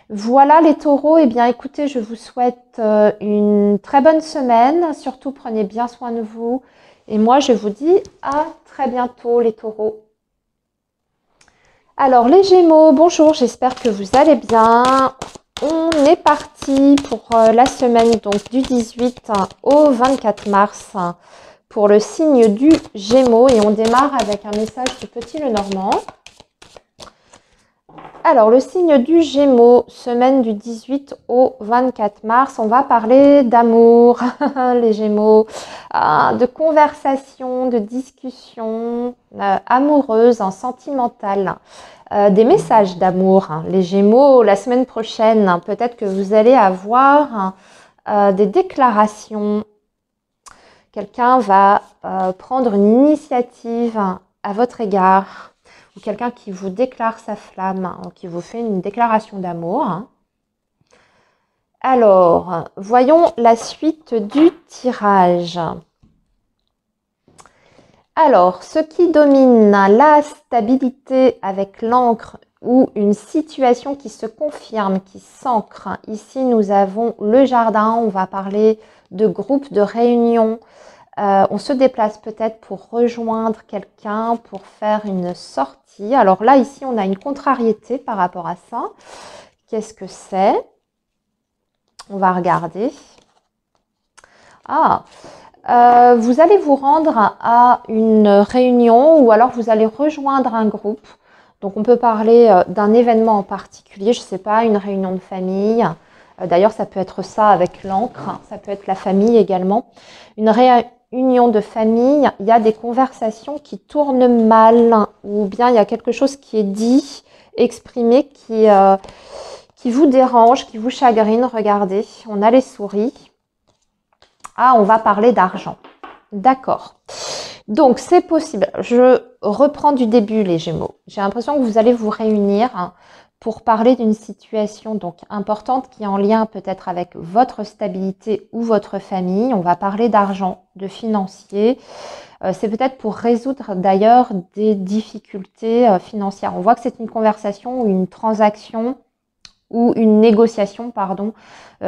Voilà les taureaux, eh bien écoutez, je vous souhaite une très bonne semaine. Surtout, prenez bien soin de vous. Et moi, je vous dis à très bientôt les taureaux. Alors les Gémeaux, bonjour, j'espère que vous allez bien. On est parti pour la semaine donc du 18 au 24 mars pour le signe du Gémeaux et on démarre avec un message du Petit Lenormand. Alors le signe du Gémeaux, semaine du 18 au 24 mars, on va parler d'amour, les Gémeaux, de conversation, de discussion amoureuse, sentimentale. Des messages d'amour. Les Gémeaux, la semaine prochaine, peut-être que vous allez avoir des déclarations. Quelqu'un va prendre une initiative à votre égard ou quelqu'un qui vous déclare sa flamme, qui vous fait une déclaration d'amour. Alors, voyons la suite du tirage. Alors, ce qui domine la stabilité avec l'encre ou une situation qui se confirme, qui s'ancre. Ici, nous avons le jardin, on va parler de groupe, de réunion. On se déplace peut-être pour rejoindre quelqu'un, pour faire une sortie. Alors là, ici, on a une contrariété par rapport à ça. Qu'est-ce que c'est? On va regarder. Vous allez vous rendre à une réunion ou alors vous allez rejoindre un groupe. Donc, on peut parler d'un événement en particulier, je ne sais pas, une réunion de famille. D'ailleurs, ça peut être ça avec l'encre, ça peut être la famille également. Une union de famille, il y a des conversations qui tournent mal ou bien il y a quelque chose qui est dit, exprimé, qui vous dérange, qui vous chagrine. Regardez, on a les souris. Ah, on va parler d'argent. D'accord. Donc, c'est possible. Je reprends du début, les Gémeaux. J'ai l'impression que vous allez vous réunir pour parler d'une situation donc importante qui est en lien peut-être avec votre stabilité ou votre famille. On va parler d'argent, de financier. C'est peut-être pour résoudre d'ailleurs des difficultés financières. On voit que c'est une conversation ou une transaction ou une négociation, pardon,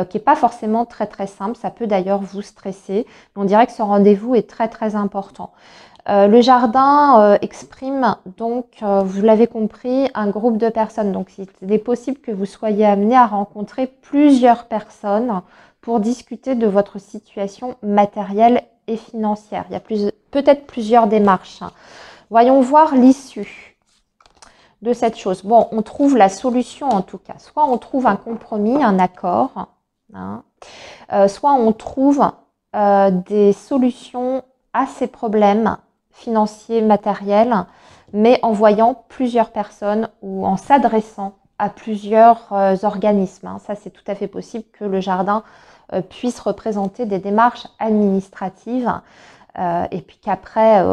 qui n'est pas forcément très très simple. Ça peut d'ailleurs vous stresser. On dirait que ce rendez-vous est très très important. Le jardin exprime donc, vous l'avez compris, un groupe de personnes. Donc, il est possible que vous soyez amené à rencontrer plusieurs personnes pour discuter de votre situation matérielle et financière. Il y a peut-être plusieurs démarches. Voyons voir l'issue de cette chose. Bon, on trouve la solution en tout cas. Soit on trouve un compromis, un accord, hein, soit on trouve des solutions à ces problèmes financiers, matériels, mais en voyant plusieurs personnes ou en s'adressant à plusieurs organismes. Hein. Ça, c'est tout à fait possible que le jardin puisse représenter des démarches administratives et puis qu'après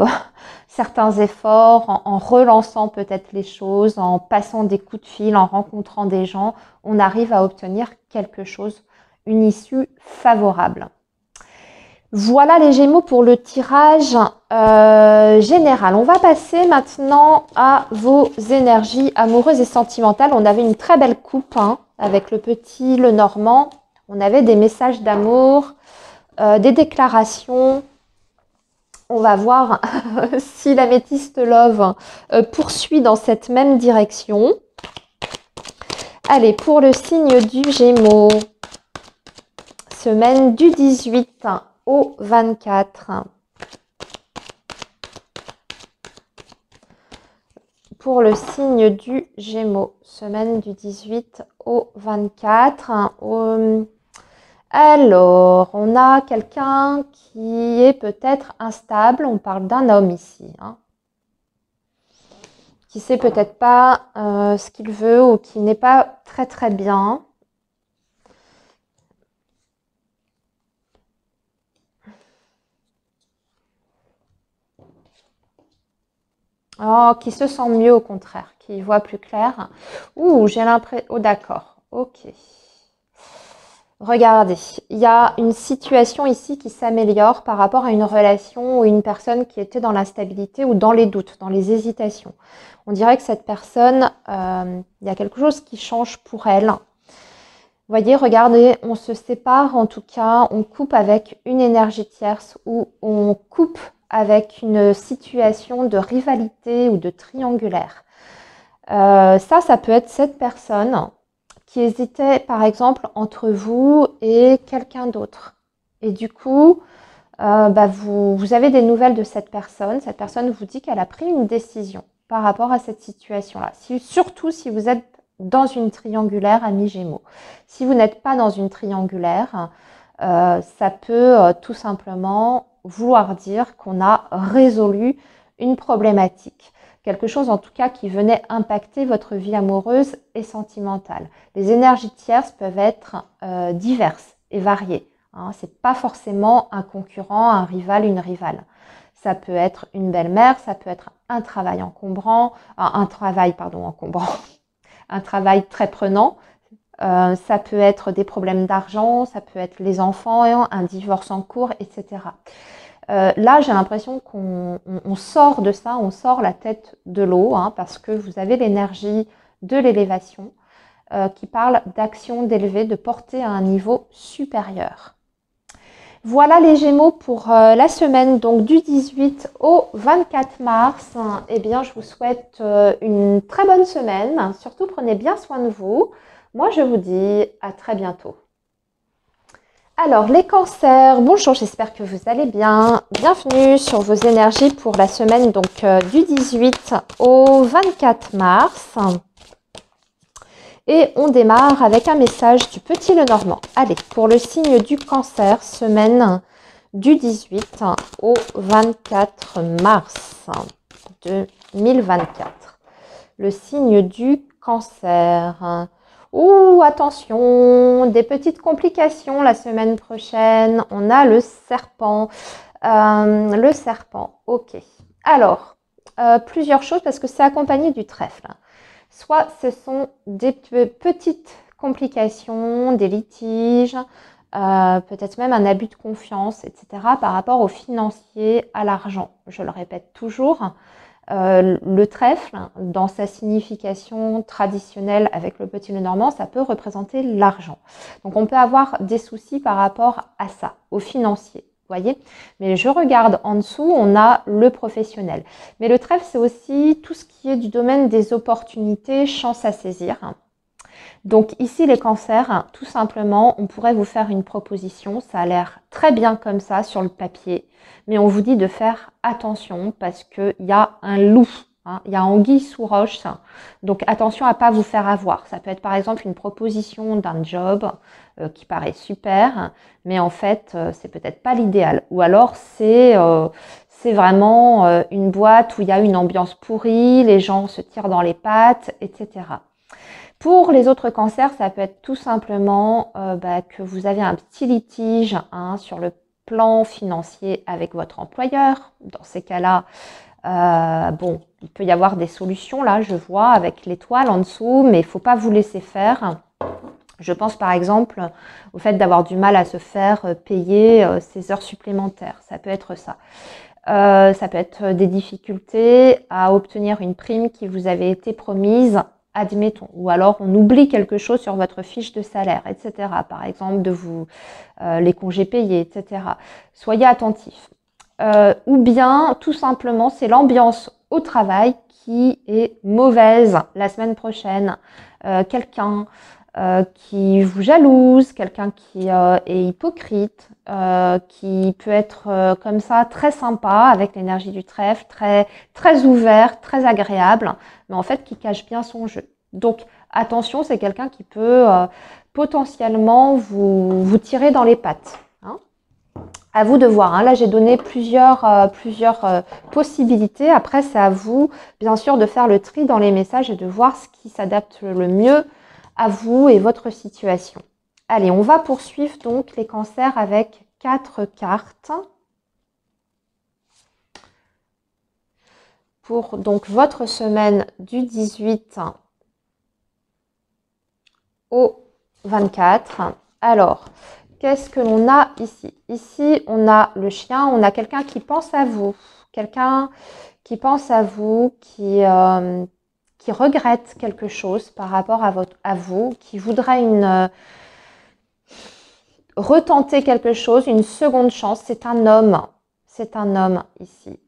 certains efforts, en relançant peut-être les choses, en passant des coups de fil, en rencontrant des gens, on arrive à obtenir quelque chose, une issue favorable. Voilà les Gémeaux pour le tirage général. On va passer maintenant à vos énergies amoureuses et sentimentales. On avait une très belle coupe hein, avec le petit, le normand. On avait des messages d'amour, des déclarations. On va voir si l'améthyste love poursuit dans cette même direction. Allez, pour le signe du Gémeaux, semaine du 18 au 24. Pour le signe du Gémeaux, semaine du 18 au 24. Alors, on a quelqu'un qui est peut-être instable. On parle d'un homme ici. Hein, qui ne sait peut-être pas ce qu'il veut ou qui n'est pas très très bien. Oh, qui se sent mieux au contraire, qui voit plus clair. Ouh, j'ai l'impression... Oh, d'accord. Ok. Regardez, il y a une situation ici qui s'améliore par rapport à une relation ou une personne qui était dans l'instabilité ou dans les doutes, dans les hésitations. On dirait que cette personne, il y a quelque chose qui change pour elle. Vous voyez, regardez, on se sépare en tout cas, on coupe avec une énergie tierce ou on coupe avec une situation de rivalité ou de triangulaire. Ça peut être cette personne qui hésitait par exemple entre vous et quelqu'un d'autre. Et du coup, vous avez des nouvelles de cette personne. Cette personne vous dit qu'elle a pris une décision par rapport à cette situation-là. Surtout si vous êtes dans une triangulaire, amis Gémeaux. Si vous n'êtes pas dans une triangulaire, ça peut tout simplement vouloir dire qu'on a résolu une problématique. Quelque chose en tout cas qui venait impacter votre vie amoureuse et sentimentale. Les énergies tierces peuvent être diverses et variées. Hein. Ce n'est pas forcément un concurrent, un rival, une rivale. Ça peut être une belle-mère, ça peut être un travail encombrant, un travail très prenant. Ça peut être des problèmes d'argent, ça peut être les enfants, un divorce en cours, etc. Là, j'ai l'impression qu'on sort de ça, on sort la tête de l'eau, hein, parce que vous avez l'énergie de l'élévation qui parle d'action, d'élever, de porter à un niveau supérieur. Voilà les Gémeaux pour la semaine donc du 18 au 24 mars. Eh bien, je vous souhaite une très bonne semaine. Surtout, prenez bien soin de vous. Moi, je vous dis à très bientôt. Alors, les cancers, bonjour, j'espère que vous allez bien. Bienvenue sur vos énergies pour la semaine donc du 18 au 24 mars. Et on démarre avec un message du petit Lenormand. Allez, pour le signe du cancer, semaine du 18 au 24 mars 2024. Le signe du Cancer. Ouh, attention, des petites complications la semaine prochaine. On a le serpent. Ok. Alors, plusieurs choses parce que c'est accompagné du trèfle. Soit ce sont des petites complications, des litiges, peut-être même un abus de confiance, etc. par rapport au financier, à l'argent. Je le répète toujours. Le trèfle, dans sa signification traditionnelle avec le petit Lenormand, ça peut représenter l'argent. Donc on peut avoir des soucis par rapport à ça, au financier. Voyez, mais je regarde en dessous, on a le professionnel. Mais le trèfle, c'est aussi tout ce qui est du domaine des opportunités, chances à saisir. Donc ici, les cancers, tout simplement, on pourrait vous faire une proposition. Ça a l'air très bien comme ça sur le papier, mais on vous dit de faire attention parce qu'il y a un loup. Il y a anguille sous roche, donc attention à ne pas vous faire avoir. Ça peut être par exemple une proposition d'un job qui paraît super, mais en fait, c'est peut-être pas l'idéal. Ou alors, c'est vraiment une boîte où il y a une ambiance pourrie, les gens se tirent dans les pattes, etc. Pour les autres cancers, ça peut être tout simplement que vous avez un petit litige sur le plan financier avec votre employeur. Dans ces cas-là, bon, il peut y avoir des solutions, là, je vois, avec l'étoile en dessous, mais il ne faut pas vous laisser faire. Je pense par exemple au fait d'avoir du mal à se faire payer ses heures supplémentaires. Ça peut être ça. Ça peut être des difficultés à obtenir une prime qui vous avait été promise, admettons. Ou alors on oublie quelque chose sur votre fiche de salaire, etc. Par exemple, de vous les congés payés, etc. Soyez attentifs. Ou bien, tout simplement, c'est l'ambiance au travail qui est mauvaise la semaine prochaine. Quelqu'un qui vous jalouse, quelqu'un qui est hypocrite, qui peut être comme ça très sympa avec l'énergie du trèfle, très ouvert, très agréable, mais en fait qui cache bien son jeu. Donc attention, c'est quelqu'un qui peut potentiellement vous tirer dans les pattes. À vous de voir. Là, j'ai donné plusieurs possibilités. Après, c'est à vous, bien sûr, de faire le tri dans les messages et de voir ce qui s'adapte le mieux à vous et votre situation. Allez, on va poursuivre donc les cancers avec 4 cartes. Pour donc votre semaine du 18 au 24. Alors, qu'est-ce que l'on a ici? Ici, on a le chien, on a quelqu'un qui pense à vous. Quelqu'un qui pense à vous, qui regrette quelque chose par rapport à vous, qui voudrait retenter quelque chose, une seconde chance. C'est un homme ici.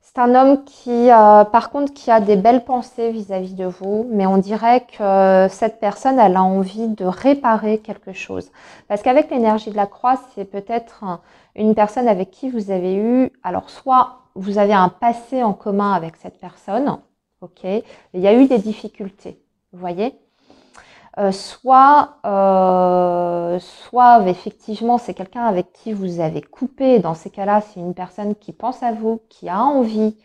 C'est un homme qui, par contre, qui a des belles pensées vis-à-vis de vous, mais on dirait que cette personne, elle a envie de réparer quelque chose. Parce qu'avec l'énergie de la croix, c'est peut-être une personne avec qui vous avez eu, alors soit vous avez un passé en commun avec cette personne, ok, il y a eu des difficultés, vous voyez, soit effectivement c'est quelqu'un avec qui vous avez coupé. Dans ces cas-là, c'est une personne qui pense à vous, qui a envie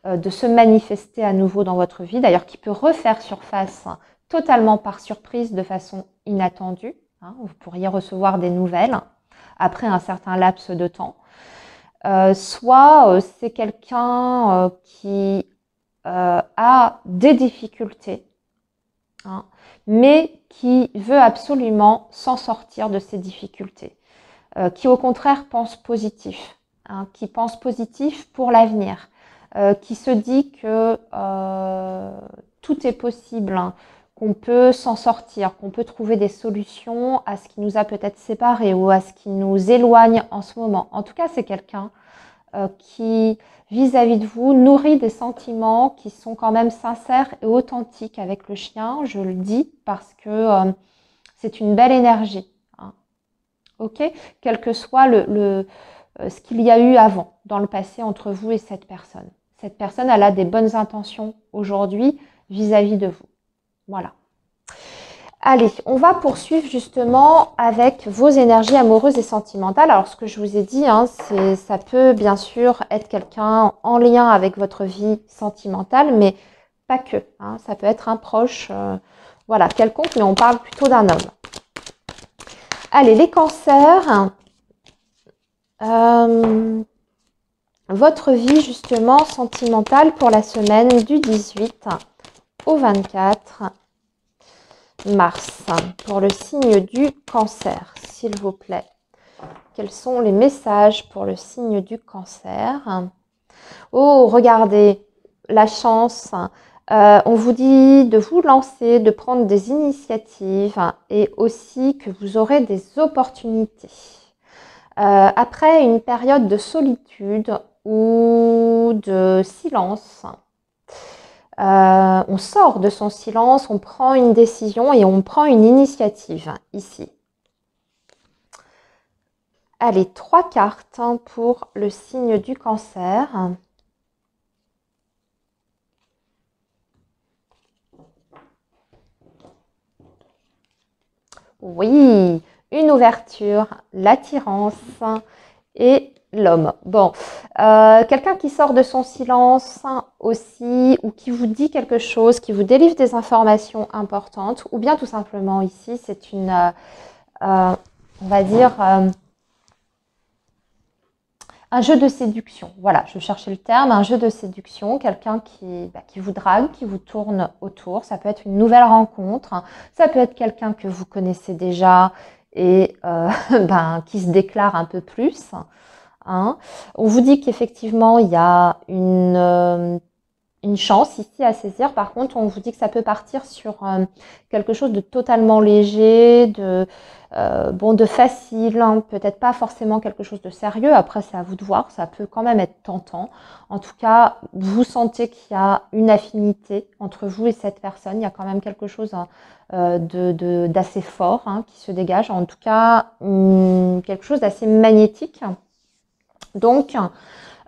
de se manifester à nouveau dans votre vie, d'ailleurs qui peut refaire surface totalement par surprise de façon inattendue. Vous pourriez recevoir des nouvelles après un certain laps de temps. Soit c'est quelqu'un qui a des difficultés, mais qui veut absolument s'en sortir de ces difficultés, qui au contraire pense positif, qui pense positif pour l'avenir, qui se dit que tout est possible, qu'on peut s'en sortir, qu'on peut trouver des solutions à ce qui nous a peut-être séparés ou à ce qui nous éloigne en ce moment. En tout cas, c'est quelqu'un qui, vis-à-vis de vous, nourrit des sentiments qui sont quand même sincères et authentiques avec le chien. Je le dis parce que c'est une belle énergie. Ok, quel que soit ce qu'il y a eu avant, dans le passé, entre vous et cette personne. Cette personne, elle a des bonnes intentions aujourd'hui vis-à-vis de vous. Voilà. Allez, on va poursuivre justement avec vos énergies amoureuses et sentimentales. Alors, ce que je vous ai dit, hein, ça peut bien sûr être quelqu'un en lien avec votre vie sentimentale, mais pas que. Hein, ça peut être un proche, voilà, quelconque, mais on parle plutôt d'un homme. Allez, les cancers. Votre vie justement sentimentale pour la semaine du 18 au 24 mars pour le signe du cancer, s'il vous plaît. Quels sont les messages pour le signe du cancer? Oh, regardez, la chance. On vous dit de vous lancer, de prendre des initiatives et aussi que vous aurez des opportunités. Après une période de solitude ou de silence, on sort de son silence, on prend une décision et on prend une initiative ici. Allez, 3 cartes pour le signe du cancer. Oui, une ouverture, l'attirance et l'homme. Bon, quelqu'un qui sort de son silence aussi, ou qui vous dit quelque chose, qui vous délivre des informations importantes, ou bien tout simplement ici, c'est une, on va dire, un jeu de séduction. Voilà, je cherchais le terme, un jeu de séduction, quelqu'un qui vous drague, qui vous tourne autour. Ça peut être une nouvelle rencontre, ça peut être quelqu'un que vous connaissez déjà et qui se déclare un peu plus. Hein. On vous dit qu'effectivement, il y a une chance ici à saisir. Par contre, on vous dit que ça peut partir sur quelque chose de totalement léger, de facile, hein, peut-être pas forcément quelque chose de sérieux. Après, c'est à vous de voir, ça peut quand même être tentant. En tout cas, vous sentez qu'il y a une affinité entre vous et cette personne. Il y a quand même quelque chose d'assez fort qui se dégage. En tout cas, quelque chose d'assez magnétique. Donc,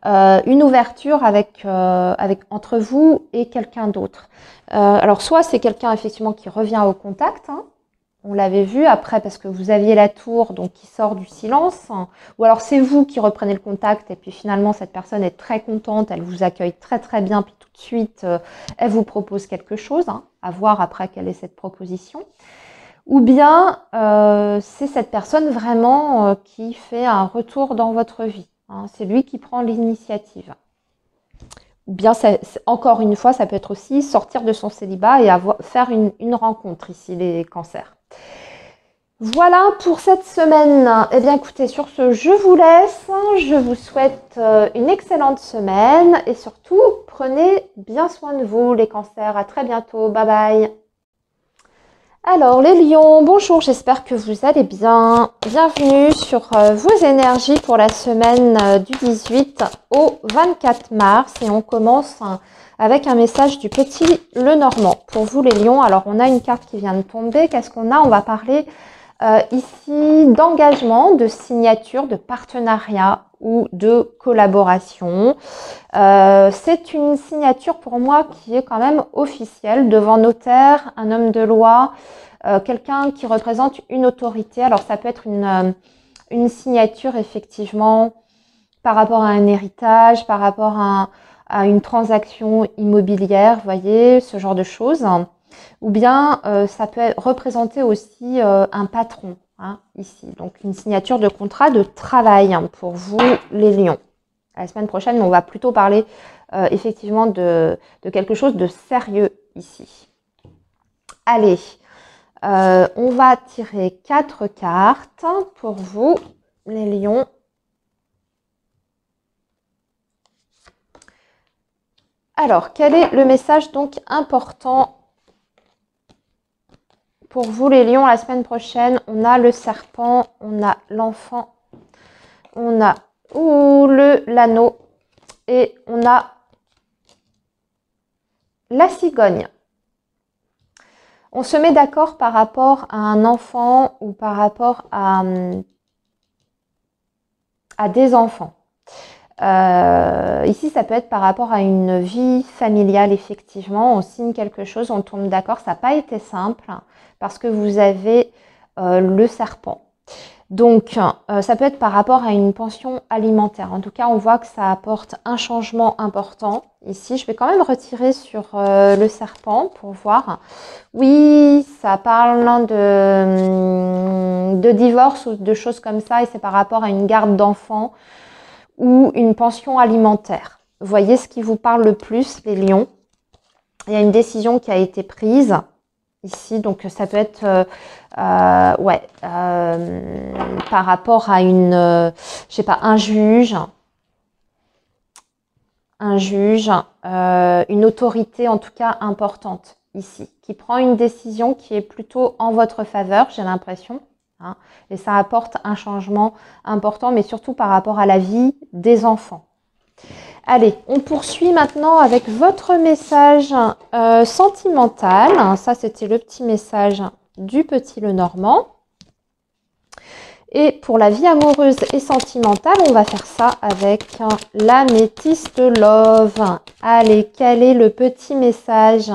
une ouverture avec entre vous et quelqu'un d'autre. Alors, soit c'est quelqu'un effectivement qui revient au contact, on l'avait vu après parce que vous aviez la tour donc qui sort du silence, ou alors c'est vous qui reprenez le contact et puis finalement cette personne est très contente, elle vous accueille très très bien, puis tout de suite elle vous propose quelque chose, à voir après quelle est cette proposition. Ou bien c'est cette personne vraiment qui fait un retour dans votre vie. C'est lui qui prend l'initiative. Ou bien, encore une fois, ça peut être aussi sortir de son célibat et faire une rencontre ici, les cancers. Voilà pour cette semaine. Eh bien, écoutez, sur ce, je vous laisse. Je vous souhaite une excellente semaine et surtout, prenez bien soin de vous, les cancers. À très bientôt. Bye bye. Alors les lions, bonjour, j'espère que vous allez bien. Bienvenue sur vos énergies pour la semaine du 18 au 24 mars et on commence avec un message du petit Lenormand. Pour vous les lions, alors on a une carte qui vient de tomber, qu'est-ce qu'on a? On va parler ici d'engagement, de signature, de partenariat ou de collaboration. C'est une signature pour moi qui est quand même officielle devant notaire, un homme de loi, quelqu'un qui représente une autorité. Alors ça peut être une signature effectivement par rapport à un héritage, par rapport à une transaction immobilière, vous voyez, ce genre de choses. Ou bien ça peut représenter aussi un patron, ici. Donc une signature de contrat de travail pour vous les lions. La semaine prochaine, on va plutôt parler effectivement de quelque chose de sérieux ici. Allez, on va tirer 4 cartes pour vous, les lions. Alors, quel est le message donc important pour vous, les lions, la semaine prochaine? On a le serpent, on a l'enfant, on a l'anneau et on a la cigogne. On se met d'accord par rapport à un enfant ou par rapport à des enfants. Ici, ça peut être par rapport à une vie familiale, effectivement. On signe quelque chose, on tombe d'accord. Ça n'a pas été simple parce que vous avez le serpent. Donc, ça peut être par rapport à une pension alimentaire. En tout cas, on voit que ça apporte un changement important. Ici, je vais quand même retirer sur le serpent pour voir. Oui, ça parle de divorce ou de choses comme ça, et c'est par rapport à une garde d'enfants ou une pension alimentaire. Voyez ce qui vous parle le plus, les lions. Il y a une décision qui a été prise ici, donc ça peut être par rapport à une, je sais pas, un juge, une autorité en tout cas importante ici, qui prend une décision qui est plutôt en votre faveur, j'ai l'impression, hein, et ça apporte un changement important, mais surtout par rapport à la vie des enfants. Allez, on poursuit maintenant avec votre message sentimental. Ça, c'était le petit message du petit Lenormand. Et pour la vie amoureuse et sentimentale, on va faire ça avec l'améthyste love. Allez, quel est le petit message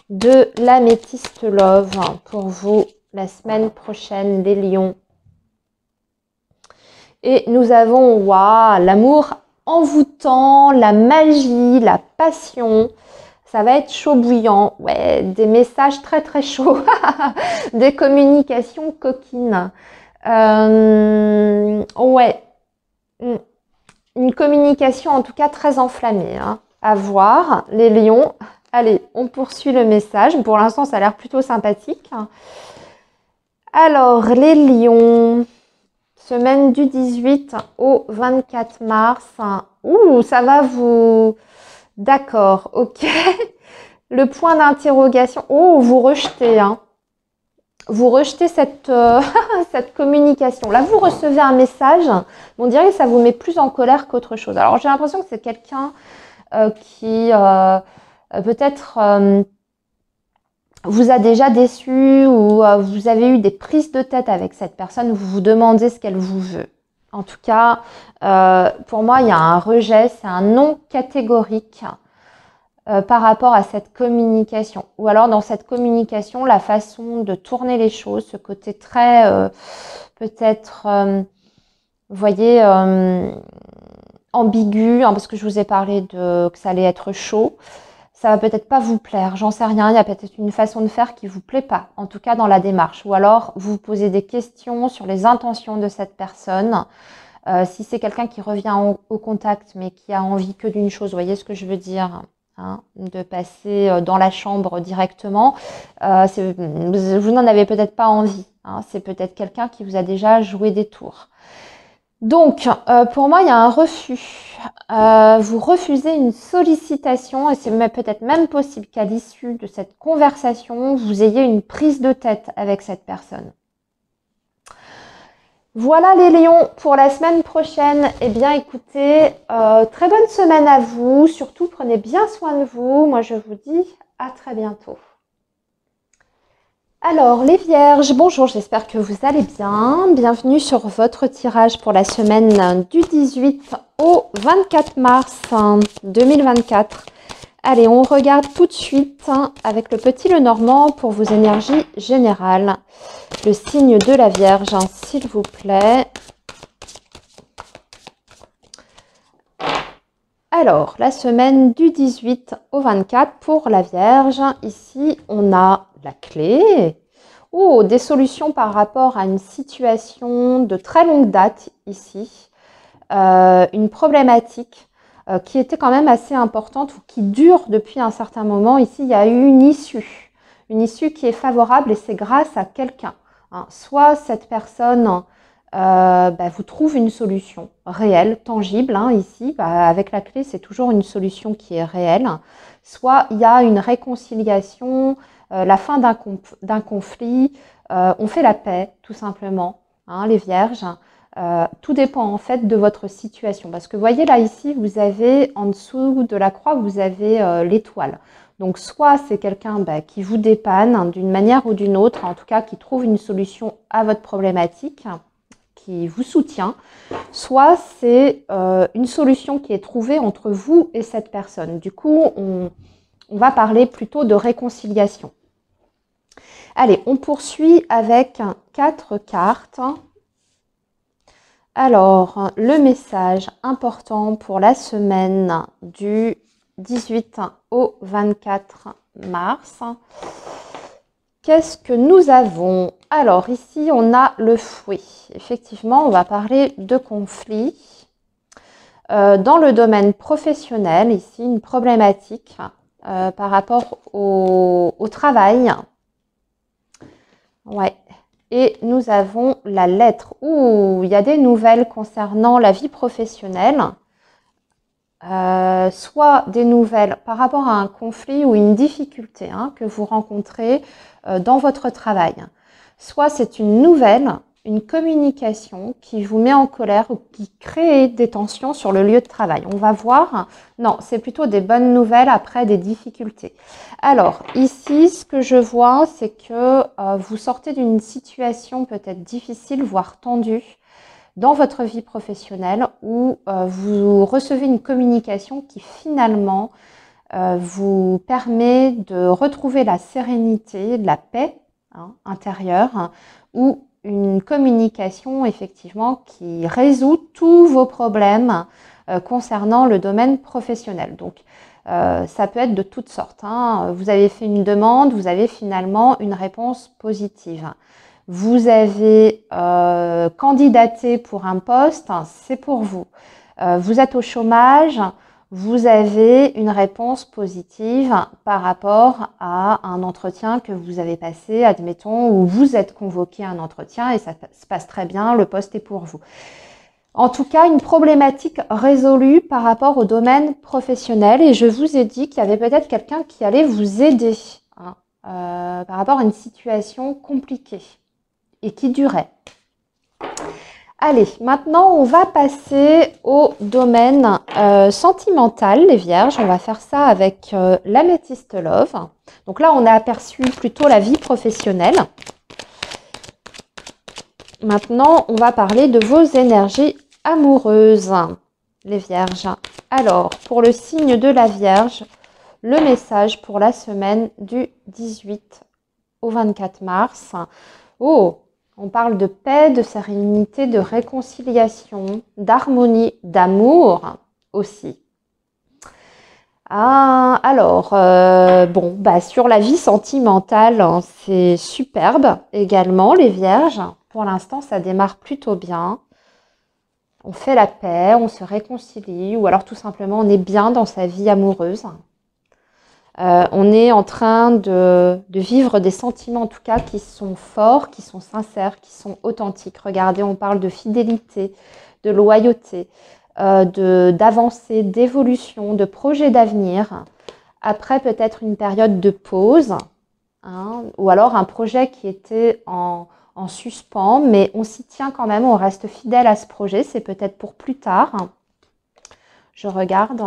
de l'améthyste love pour vous la semaine prochaine, les lions? Et nous avons, waouh, l'amour envoûtant, la magie, la passion. Ça va être chaud bouillant. Ouais, des messages très très chauds. Des communications coquines. Ouais. Une communication en tout cas très enflammée. Hein. À voir, les lions. Allez, on poursuit le message. Pour l'instant, ça a l'air plutôt sympathique. Alors, les lions... Semaine du 18 au 24 mars. Ouh, ça va vous... D'accord, ok. Le point d'interrogation. Oh, vous rejetez. Hein. Vous rejetez cette, cette communication. Là, vous recevez un message. On dirait que ça vous met plus en colère qu'autre chose. Alors, j'ai l'impression que c'est quelqu'un qui peut-être... vous a déjà déçu ou vous avez eu des prises de tête avec cette personne, vous vous demandez ce qu'elle vous veut. En tout cas, pour moi, il y a un rejet, c'est un non catégorique par rapport à cette communication. Ou alors, dans cette communication, la façon de tourner les choses, ce côté très, peut-être, vous voyez, ambigu, hein, parce que je vous ai parlé de que ça allait être chaud. Ça va peut-être pas vous plaire, j'en sais rien, il y a peut-être une façon de faire qui vous plaît pas, en tout cas dans la démarche. Ou alors, vous vous posez des questions sur les intentions de cette personne. Si c'est quelqu'un qui revient au contact, mais qui a envie que d'une chose, vous voyez ce que je veux dire, hein, de passer dans la chambre directement, vous n'en avez peut-être pas envie. Hein, c'est peut-être quelqu'un qui vous a déjà joué des tours. Donc, pour moi, il y a un refus. Vous refusez une sollicitation et c'est peut-être même possible qu'à l'issue de cette conversation, vous ayez une prise de tête avec cette personne. Voilà les lions pour la semaine prochaine. Eh bien, écoutez, très bonne semaine à vous. Surtout, prenez bien soin de vous. Moi, je vous dis à très bientôt. Alors, les vierges, bonjour, j'espère que vous allez bien. Bienvenue sur votre tirage pour la semaine du 18 au 24 mars 2024. Allez, on regarde tout de suite avec le petit Lenormand pour vos énergies générales. Le signe de la Vierge, s'il vous plaît. Alors, la semaine du 18 au 24 pour la Vierge. Ici, on a la clé. Oh, des solutions par rapport à une situation de très longue date ici. Une problématique qui était quand même assez importante ou qui dure depuis un certain moment. Ici, il y a eu une issue qui est favorable et c'est grâce à quelqu'un. Hein. Soit cette personne vous trouve une solution réelle, tangible. Hein, ici, avec la clé, c'est toujours une solution qui est réelle. Soit il y a une réconciliation, la fin d'un conflit, on fait la paix, tout simplement, hein, les vierges. Tout dépend en fait de votre situation. Parce que vous voyez là, ici, vous avez en dessous de la croix, vous avez l'étoile. Donc, soit c'est quelqu'un qui vous dépanne d'une manière ou d'une autre, en tout cas qui trouve une solution à votre problématique, qui vous soutient, soit c'est une solution qui est trouvée entre vous et cette personne. Du coup, on va parler plutôt de réconciliation. Allez, on poursuit avec 4 cartes. Alors, le message important pour la semaine du 18 au 24 mars. Qu'est-ce que nous avons? Alors, ici, on a le fruit. Effectivement, on va parler de conflit. Dans le domaine professionnel, ici, une problématique par rapport au travail. Ouais. Et nous avons la lettre. Ouh, il y a des nouvelles concernant la vie professionnelle. Soit des nouvelles par rapport à un conflit ou une difficulté que vous rencontrez dans votre travail. Soit c'est une nouvelle, une communication qui vous met en colère ou qui crée des tensions sur le lieu de travail. On va voir. Non, c'est plutôt des bonnes nouvelles après des difficultés. Alors, ici, ce que je vois, c'est que vous sortez d'une situation peut-être difficile, voire tendue, dans votre vie professionnelle où vous recevez une communication qui finalement vous permet de retrouver la sérénité, la paix intérieure, ou une communication effectivement qui résout tous vos problèmes concernant le domaine professionnel. Donc, ça peut être de toutes sortes. Vous avez fait une demande, vous avez finalement une réponse positive. Vous avez candidaté pour un poste, c'est pour vous. Vous êtes au chômage, vous avez une réponse positive par rapport à un entretien que vous avez passé, admettons, où vous êtes convoqué à un entretien et ça se passe très bien, le poste est pour vous. En tout cas, une problématique résolue par rapport au domaine professionnel et je vous ai dit qu'il y avait peut-être quelqu'un qui allait vous aider par rapport à une situation compliquée et qui durait. Allez, maintenant on va passer au domaine sentimental, les vierges. On va faire ça avec l'améthyste love. Donc là, on a aperçu plutôt la vie professionnelle. Maintenant, on va parler de vos énergies amoureuses, les vierges. Alors, pour le signe de la Vierge, le message pour la semaine du 18 au 24 mars. Oh! On parle de paix, de sérénité, de réconciliation, d'harmonie, d'amour aussi. Alors, sur la vie sentimentale, c'est superbe également, les vierges. Pour l'instant, ça démarre plutôt bien. On fait la paix, on se réconcilie ou alors tout simplement on est bien dans sa vie amoureuse. On est en train de vivre des sentiments en tout cas qui sont forts, qui sont sincères, qui sont authentiques. Regardez, on parle de fidélité, de loyauté, d'avancée, d'évolution, de projet d'avenir. Après peut-être une période de pause ou alors un projet qui était en suspens, mais on s'y tient quand même, on reste fidèle à ce projet. C'est peut-être pour plus tard. Je regarde.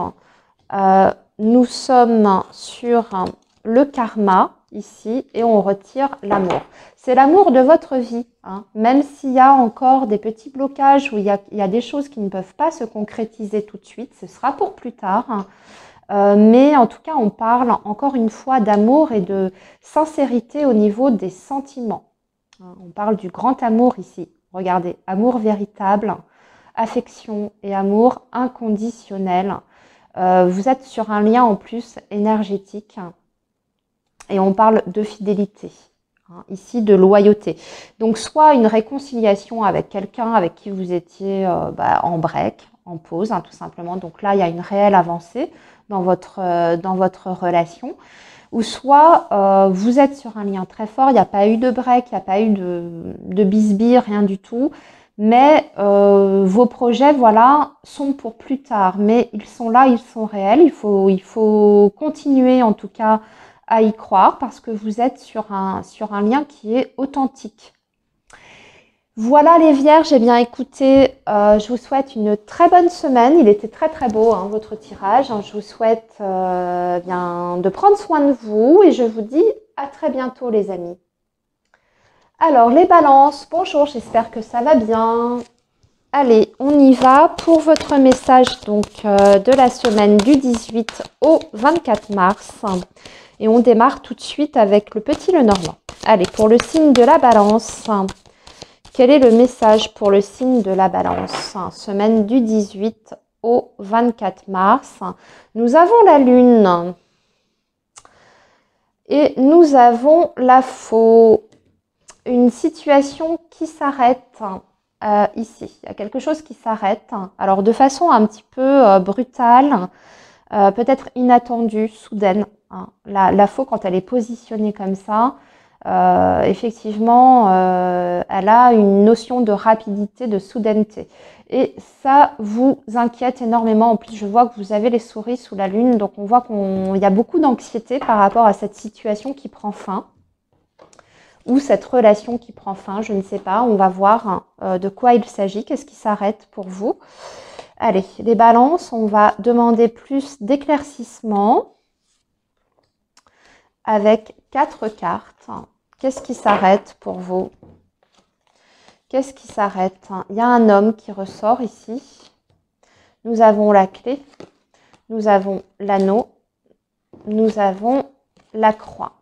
Nous sommes sur le karma ici et on retire l'amour. C'est l'amour de votre vie, même s'il y a encore des petits blocages où il y a des choses qui ne peuvent pas se concrétiser tout de suite, ce sera pour plus tard. Mais en tout cas, on parle encore une fois d'amour et de sincérité au niveau des sentiments. On parle du grand amour ici. Regardez, amour véritable, affection et amour inconditionnel. Vous êtes sur un lien en plus énergétique et on parle de fidélité, ici de loyauté. Donc soit une réconciliation avec quelqu'un avec qui vous étiez en break, en pause tout simplement. Donc là, il y a une réelle avancée dans votre relation. Ou soit vous êtes sur un lien très fort, il n'y a pas eu de break, il n'y a pas eu de bisbille, rien du tout. Mais vos projets, voilà, sont pour plus tard. Mais ils sont là, ils sont réels. Il faut continuer en tout cas à y croire parce que vous êtes sur un lien qui est authentique. Voilà les vierges, eh bien écoutez, je vous souhaite une très bonne semaine. Il était très très beau votre tirage. Je vous souhaite de prendre soin de vous et je vous dis à très bientôt les amis. Alors, les balances, bonjour, j'espère que ça va bien. Allez, on y va pour votre message donc de la semaine du 18 au 24 mars. Et on démarre tout de suite avec le petit Lenormand. Allez, pour le signe de la Balance, quel est le message pour le signe de la Balance? Semaine du 18 au 24 mars. Nous avons la Lune et nous avons la Faux. Une situation qui s'arrête ici. Il y a quelque chose qui s'arrête. Alors, de façon un petit peu brutale, peut-être inattendue, soudaine. La Faux, quand elle est positionnée comme ça, effectivement, elle a une notion de rapidité, de soudaineté. Et ça vous inquiète énormément. En plus, je vois que vous avez les souris sous la Lune. Donc, on voit qu'il y a beaucoup d'anxiété par rapport à cette situation qui prend fin. Ou cette relation qui prend fin, je ne sais pas. On va voir de quoi il s'agit. Qu'est-ce qui s'arrête pour vous? Allez, les balances, on va demander plus d'éclaircissement avec 4 cartes. Qu'est-ce qui s'arrête pour vous? Qu'est-ce qui s'arrête? Il y a un homme qui ressort ici. Nous avons la clé. Nous avons l'anneau. Nous avons la croix.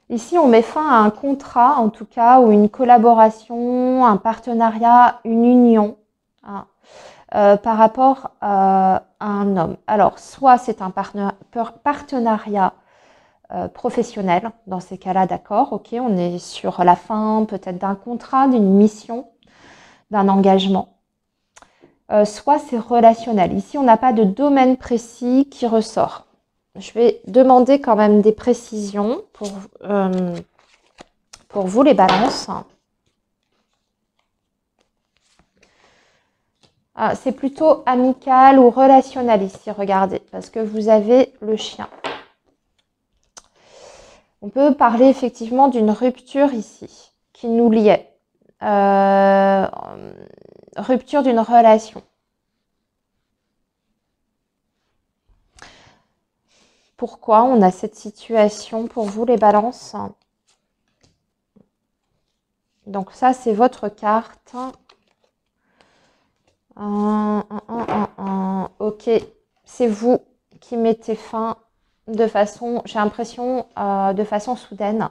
Ici, on met fin à un contrat, en tout cas, ou une collaboration, un partenariat, une union par rapport à un homme. Alors, soit c'est un partenariat professionnel, dans ces cas-là, d'accord, ok, on est sur la fin peut-être d'un contrat, d'une mission, d'un engagement. Soit c'est relationnel. Ici, on n'a pas de domaine précis qui ressort. Je vais demander quand même des précisions pour vous, les balances. C'est plutôt amical ou relationnel ici, regardez, parce que vous avez le chien. On peut parler effectivement d'une rupture ici, qui nous liait. Rupture d'une relation. Pourquoi on a cette situation pour vous, les balances? Donc ça, c'est votre carte. Ok, c'est vous qui mettez fin de façon, j'ai l'impression, de façon soudaine.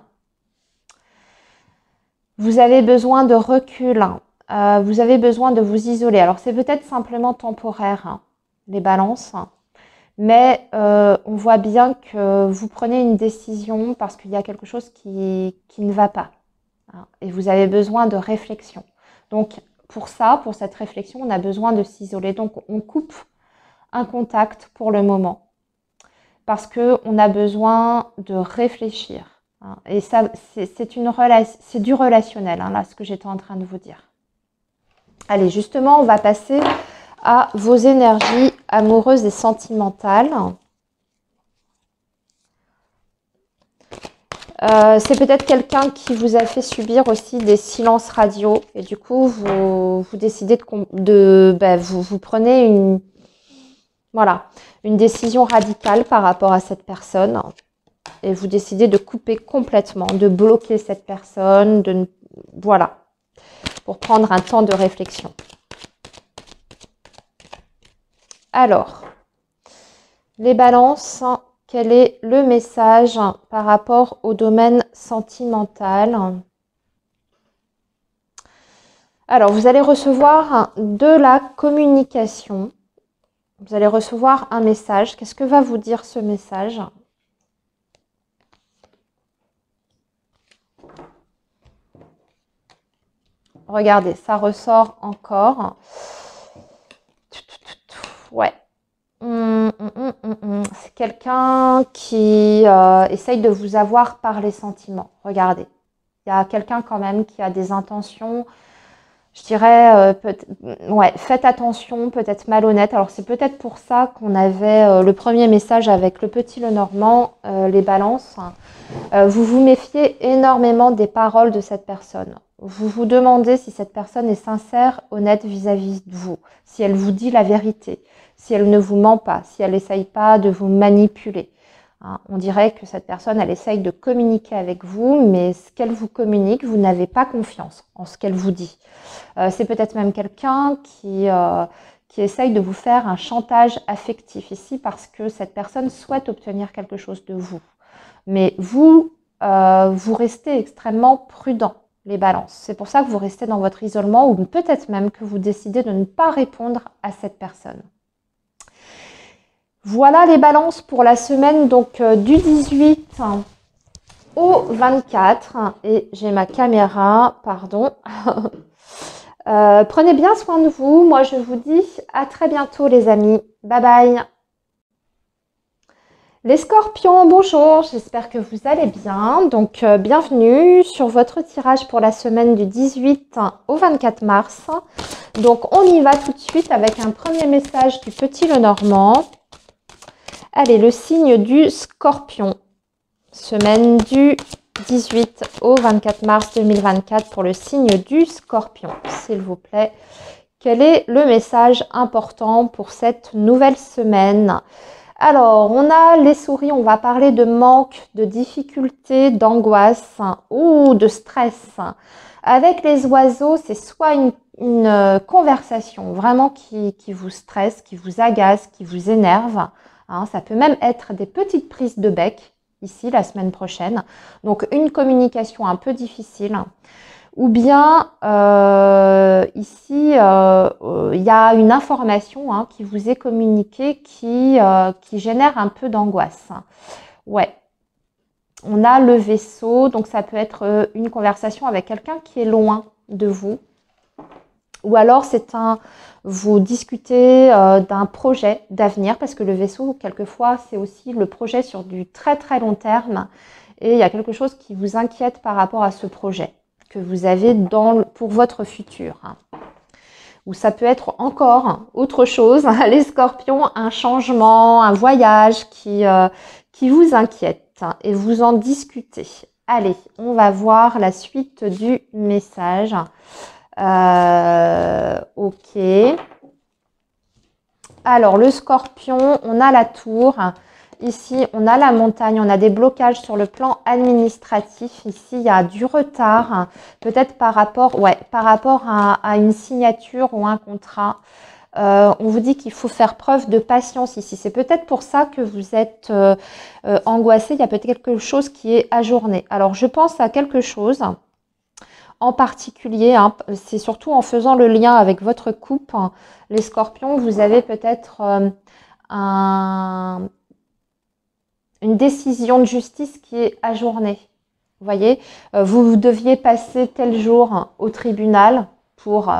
Vous avez besoin de recul. Vous avez besoin de vous isoler. Alors, c'est peut-être simplement temporaire, les balances. Mais on voit bien que vous prenez une décision parce qu'il y a quelque chose qui ne va pas. Et vous avez besoin de réflexion. Donc, pour ça, pour cette réflexion, on a besoin de s'isoler. Donc, on coupe un contact pour le moment parce qu'on a besoin de réfléchir. Et ça, c'est du relationnel, là, ce que j'étais en train de vous dire. Allez, justement, on va passer à vos énergies amoureuses et sentimentales. C'est peut-être quelqu'un qui vous a fait subir aussi des silences radio et du coup vous décidez vous prenez une décision radicale par rapport à cette personne et vous décidez de couper complètement, de bloquer cette personne, pour prendre un temps de réflexion. Alors, les balances, quel est le message par rapport au domaine sentimental? Alors, vous allez recevoir de la communication. Vous allez recevoir un message. Qu'est-ce que va vous dire ce message? Regardez, ça ressort encore. Ouais. C'est quelqu'un qui essaye de vous avoir par les sentiments. Regardez. Il y a quelqu'un quand même qui a des intentions, je dirais, faites attention, peut-être malhonnête. Alors c'est peut-être pour ça qu'on avait le premier message avec le petit Lenormand, les balances. Vous vous méfiez énormément des paroles de cette personne. Vous vous demandez si cette personne est sincère, honnête vis-à-vis de vous, si elle vous dit la vérité, si elle ne vous ment pas, si elle n'essaye pas de vous manipuler. On dirait que cette personne, elle essaye de communiquer avec vous, mais ce qu'elle vous communique, vous n'avez pas confiance en ce qu'elle vous dit. C'est peut-être même quelqu'un qui qui essaye de vous faire un chantage affectif ici parce que cette personne souhaite obtenir quelque chose de vous. Mais vous, vous restez extrêmement prudent, les balances. C'est pour ça que vous restez dans votre isolement ou peut-être même que vous décidez de ne pas répondre à cette personne. Voilà les balances pour la semaine donc du 18 au 24. Et j'ai ma caméra, pardon. Prenez bien soin de vous. Moi, je vous dis à très bientôt les amis. Bye bye. Les scorpions, bonjour, j'espère que vous allez bien. Donc, bienvenue sur votre tirage pour la semaine du 18 au 24 mars. Donc, on y va tout de suite avec un premier message du Petit Lenormand. Allez, le signe du scorpion. Semaine du 18 au 24 mars 2024 pour le signe du scorpion, s'il vous plaît. Quel est le message important pour cette nouvelle semaine ? Alors, on a les souris, on va parler de manque, de difficulté, d'angoisse ou de stress. Avec les oiseaux, c'est soit une conversation vraiment qui vous stresse, qui vous agace, qui vous énerve. Hein, ça peut même être des petites prises de bec, ici, la semaine prochaine. Donc, une communication un peu difficile. Ou bien, ici, il y a une information qui vous est communiquée qui génère un peu d'angoisse. Ouais. On a le vaisseau, donc ça peut être une conversation avec quelqu'un qui est loin de vous. Ou alors, vous discutez d'un projet d'avenir, parce que le vaisseau, quelquefois, c'est aussi le projet sur du très très long terme. Et il y a quelque chose qui vous inquiète par rapport à ce projet que vous avez pour votre futur. Ou ça peut être encore autre chose, les scorpions, un changement, un voyage qui vous inquiète et vous en discutez. Allez, on va voir la suite du message. Ok. Alors, le scorpion, on a la tour. Ici, on a la montagne, on a des blocages sur le plan administratif. Ici, il y a du retard, peut-être par rapport à une signature ou un contrat. On vous dit qu'il faut faire preuve de patience ici. C'est peut-être pour ça que vous êtes angoissé. Il y a peut-être quelque chose qui est ajourné. Alors, je pense à quelque chose en particulier. C'est surtout en faisant le lien avec votre couple. Les scorpions, vous avez peut-être une décision de justice qui est ajournée. Vous voyez, vous deviez passer tel jour au tribunal pour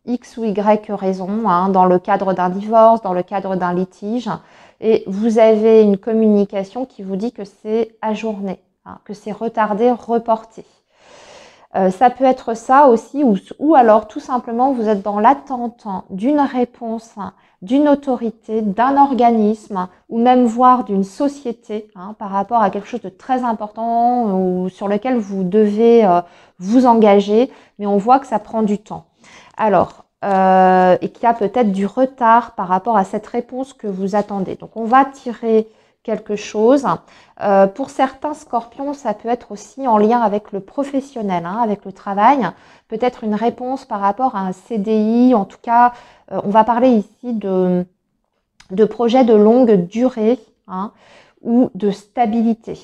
X ou Y raison, dans le cadre d'un divorce, dans le cadre d'un litige, et vous avez une communication qui vous dit que c'est ajourné, que c'est retardé, reporté. Ça peut être ça aussi, ou alors tout simplement vous êtes dans l'attente d'une réponse, d'une autorité, d'un organisme, ou même voire d'une société, par rapport à quelque chose de très important ou sur lequel vous devez vous engager, mais on voit que ça prend du temps. Alors, et qu'il y a peut-être du retard par rapport à cette réponse que vous attendez. Donc, on va tirer quelque chose. Pour certains scorpions, ça peut être aussi en lien avec le professionnel, avec le travail. Peut-être une réponse par rapport à un CDI. En tout cas, on va parler ici de projets de longue durée ou de stabilité.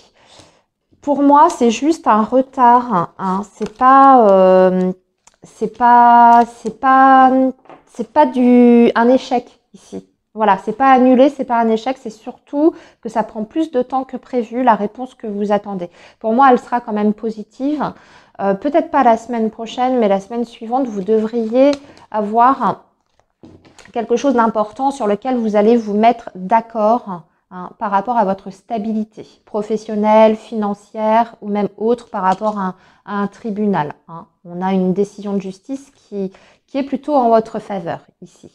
Pour moi, c'est juste un retard. C'est pas un échec ici. Voilà, c'est pas annulé, c'est pas un échec, c'est surtout que ça prend plus de temps que prévu, la réponse que vous attendez. Pour moi, elle sera quand même positive. Peut-être pas la semaine prochaine, mais la semaine suivante, vous devriez avoir quelque chose d'important sur lequel vous allez vous mettre d'accord par rapport à votre stabilité professionnelle, financière ou même autre par rapport à un tribunal. On a une décision de justice qui est plutôt en votre faveur ici.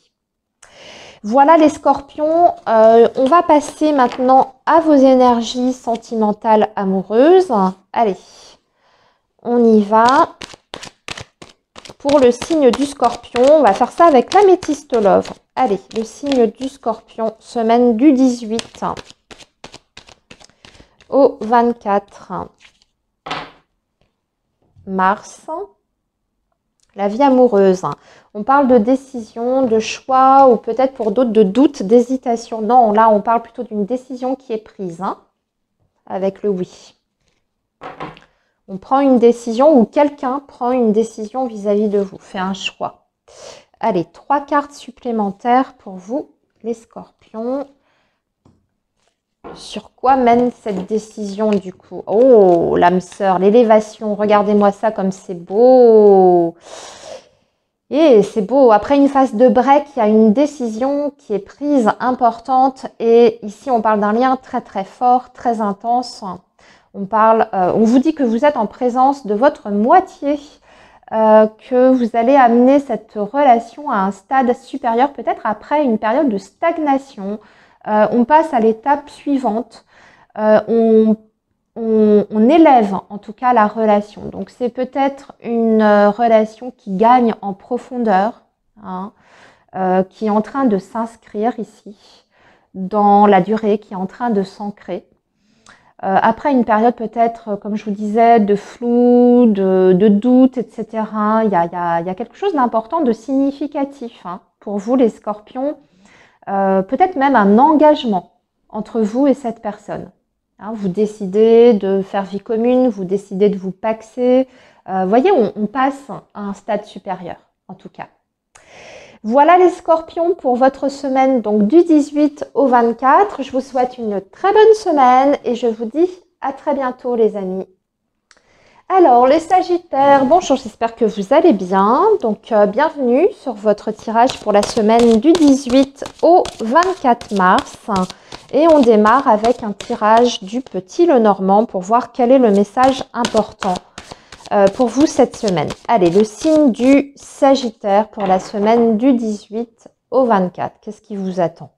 Voilà les scorpions, on va passer maintenant à vos énergies sentimentales amoureuses. Allez, on y va. Pour le signe du scorpion, on va faire ça avec l'améthyste love. Allez, le signe du scorpion, semaine du 18 au 24 mars. la vie amoureuse. On parle de décision, de choix ou peut-être pour d'autres de doute, d'hésitation. Non, là, on parle plutôt d'une décision qui est prise avec le oui. On prend une décision ou quelqu'un prend une décision vis-à-vis de vous, fait un choix. Allez, 3 cartes supplémentaires pour vous, les scorpions. Sur quoi mène cette décision du coup? Oh, l'âme sœur, l'élévation. Regardez-moi ça comme c'est beau. Et c'est beau. Après une phase de break, il y a une décision qui est prise, importante. Et ici, on parle d'un lien très très fort, très intense. On vous dit que vous êtes en présence de votre moitié, que vous allez amener cette relation à un stade supérieur, peut-être après une période de stagnation. On passe à l'étape suivante. On élève en tout cas la relation. Donc c'est peut-être une relation qui gagne en profondeur, qui est en train de s'inscrire ici dans la durée, qui est en train de s'ancrer. Après une période peut-être, comme je vous disais, de flou, de doute, etc. Il y a quelque chose d'important, de significatif pour vous les scorpions. Peut-être même un engagement entre vous et cette personne. Vous décidez de faire vie commune, vous décidez de vous paxer. Voyez, on passe à un stade supérieur, en tout cas. Voilà les scorpions pour votre semaine, donc du 18 au 24. Je vous souhaite une très bonne semaine et je vous dis à très bientôt les amis. Alors les sagittaires, bonjour, j'espère que vous allez bien. Donc bienvenue sur votre tirage pour la semaine du 18 au 24 mars. Et on démarre avec un tirage du Petit Lenormand pour voir quel est le message important pour vous cette semaine. Allez, le signe du Sagittaire pour la semaine du 18 au 24. Qu'est-ce qui vous attend?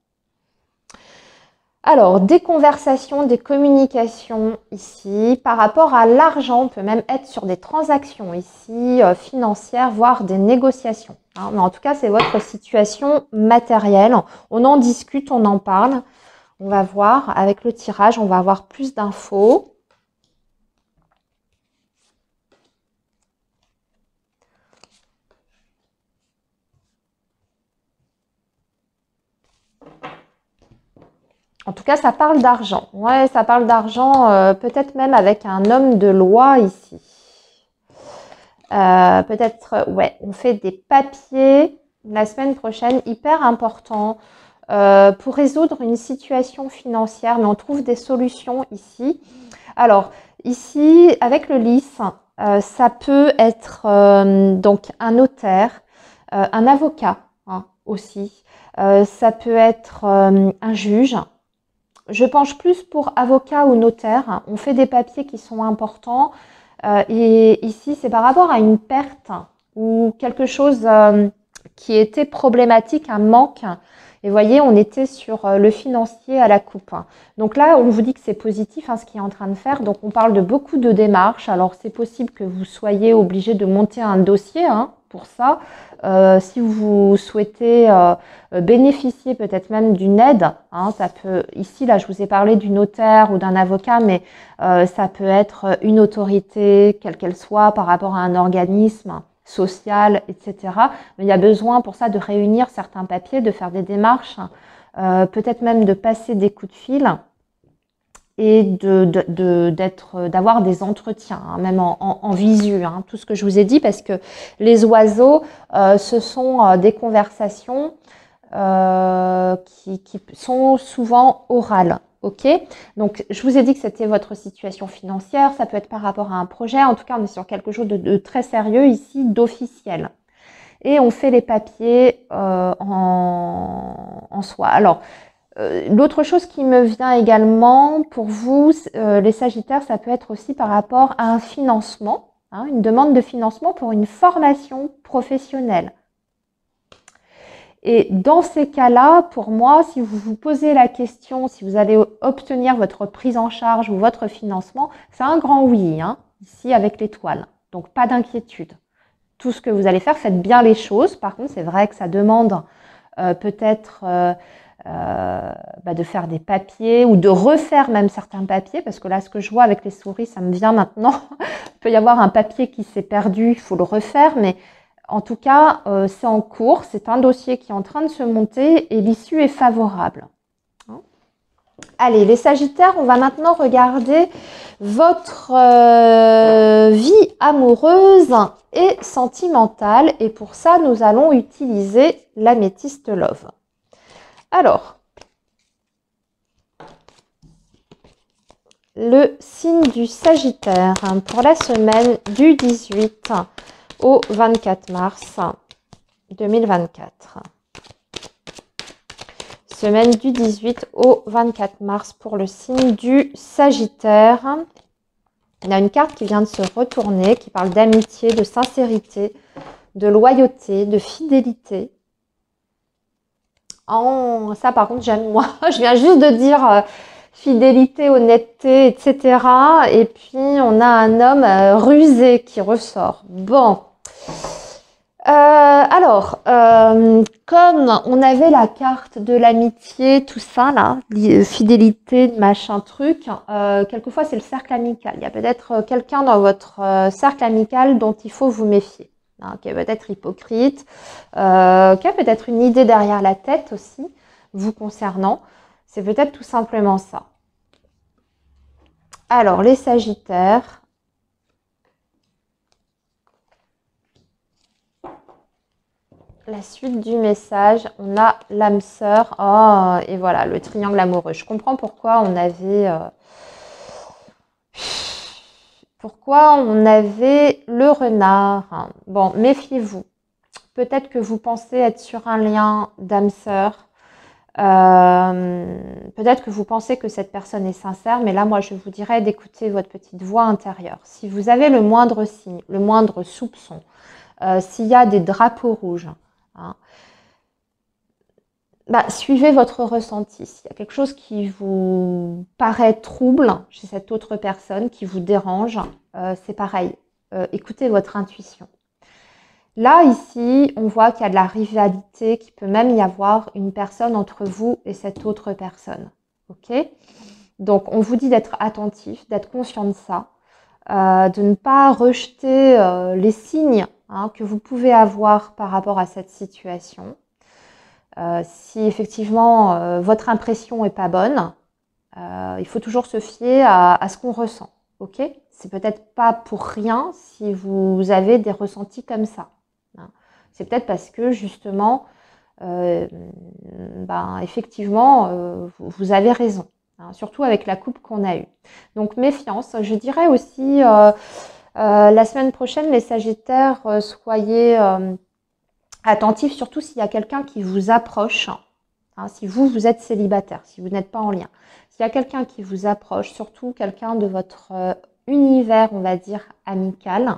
Alors, des conversations, des communications ici. Par rapport à l'argent, on peut même être sur des transactions ici, financières, voire des négociations. Mais en tout cas, c'est votre situation matérielle. On en discute, on en parle. On va voir, avec le tirage, on va avoir plus d'infos. En tout cas, ça parle d'argent. Ouais, ça parle d'argent, peut-être même avec un homme de loi ici. Peut-être, ouais, on fait des papiers la semaine prochaine, hyper important, pour résoudre une situation financière, mais on trouve des solutions ici. Alors, ici, avec le lys, ça peut être donc un notaire, un avocat aussi. Ça peut être un juge. Je penche plus pour avocat ou notaire. On fait des papiers qui sont importants. Et ici, c'est par rapport à une perte ou quelque chose qui était problématique, un manque. Et voyez, on était sur le financier à la coupe. Donc là, on vous dit que c'est positif ce qu'il est en train de faire. Donc on parle de beaucoup de démarches. Alors c'est possible que vous soyez obligé de monter un dossier pour ça. Si vous souhaitez bénéficier peut-être même d'une aide, ça peut, ici là je vous ai parlé du notaire ou d'un avocat, mais ça peut être une autorité, quelle qu'elle soit, par rapport à un organisme social, etc. Mais il y a besoin pour ça de réunir certains papiers, de faire des démarches, peut-être même de passer des coups de fil et d'avoir des entretiens, même en visu, tout ce que je vous ai dit, parce que les oiseaux, ce sont des conversations qui sont souvent orales. Ok, donc je vous ai dit que c'était votre situation financière, ça peut être par rapport à un projet, en tout cas on est sur quelque chose de très sérieux ici, d'officiel. Et on fait les papiers en soi. Alors, l'autre chose qui me vient également pour vous, les Sagittaires, ça peut être aussi par rapport à un financement, une demande de financement pour une formation professionnelle. Et dans ces cas-là, pour moi, si vous vous posez la question, si vous allez obtenir votre prise en charge ou votre financement, c'est un grand oui, ici avec l'étoile. Donc, pas d'inquiétude. Tout ce que vous allez faire, faites bien les choses. Par contre, c'est vrai que ça demande peut-être de faire des papiers ou de refaire même certains papiers, parce que là, ce que je vois avec les souris, ça me vient maintenant. Il peut y avoir un papier qui s'est perdu, il faut le refaire, mais En tout cas, c'est en cours, c'est un dossier qui est en train de se monter et l'issue est favorable. Allez, les Sagittaires, on va maintenant regarder votre vie amoureuse et sentimentale. Et pour ça, nous allons utiliser l'améthyste Love. Alors, le signe du Sagittaire pour la semaine du 18 au 24 mars 2024. Semaine du 18 au 24 mars pour le signe du Sagittaire. Il y a une carte qui vient de se retourner, qui parle d'amitié, de sincérité, de loyauté, de fidélité. Oh, ça par contre j'aime moi. Je viens juste de dire fidélité, honnêteté, etc. Et puis on a un homme rusé qui ressort. Bon. Alors, comme on avait la carte de l'amitié, tout ça là, fidélité, machin truc, quelquefois c'est le cercle amical. Il y a peut-être quelqu'un dans votre cercle amical dont il faut vous méfier, hein, qui est peut-être hypocrite, qui a peut-être une idée derrière la tête aussi, vous concernant. C'est peut-être tout simplement ça. Alors, les Sagittaires. La suite du message, on a l'âme sœur. Oh, et voilà, le triangle amoureux. Je comprends pourquoi on avait... le renard. Bon, méfiez-vous. Peut-être que vous pensez être sur un lien d'âme sœur. Peut-être que vous pensez que cette personne est sincère, mais là, moi, je vous dirais d'écouter votre petite voix intérieure. Si vous avez le moindre signe, le moindre soupçon, s'il y a des drapeaux rouges, hein, suivez votre ressenti. S'il y a quelque chose qui vous paraît trouble chez cette autre personne, qui vous dérange, c'est pareil. Écoutez votre intuition. Là, ici, on voit qu'il y a de la rivalité, qu'il peut même y avoir une personne entre vous et cette autre personne. Ok ? Donc, on vous dit d'être attentif, d'être conscient de ça, de ne pas rejeter les signes que vous pouvez avoir par rapport à cette situation. Si effectivement votre impression n'est pas bonne, il faut toujours se fier à ce qu'on ressent. Ok ? C'est peut-être pas pour rien si vous avez des ressentis comme ça. C'est peut-être parce que justement, effectivement, vous avez raison. Surtout avec la coupe qu'on a eue. Donc méfiance. Je dirais aussi la semaine prochaine, les Sagittaires, soyez attentifs, surtout s'il y a quelqu'un qui vous approche. Si vous êtes célibataire, si vous n'êtes pas en lien. S'il y a quelqu'un qui vous approche, surtout quelqu'un de votre univers, on va dire, amical,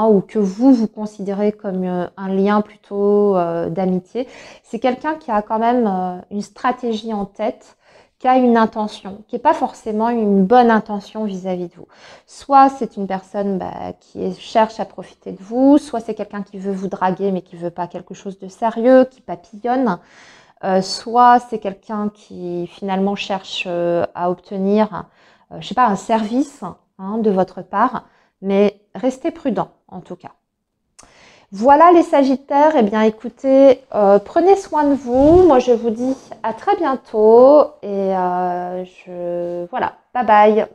ou que vous considérez comme un lien plutôt d'amitié, c'est quelqu'un qui a quand même une stratégie en tête, qui a une intention, qui n'est pas forcément une bonne intention vis-à-vis de vous. Soit c'est une personne qui cherche à profiter de vous, soit c'est quelqu'un qui veut vous draguer mais qui ne veut pas quelque chose de sérieux, qui papillonne, soit c'est quelqu'un qui finalement cherche à obtenir, je sais pas, un service de votre part, mais restez prudent en tout cas. Voilà les Sagittaires, eh bien écoutez, prenez soin de vous. Moi je vous dis à très bientôt et voilà, bye bye.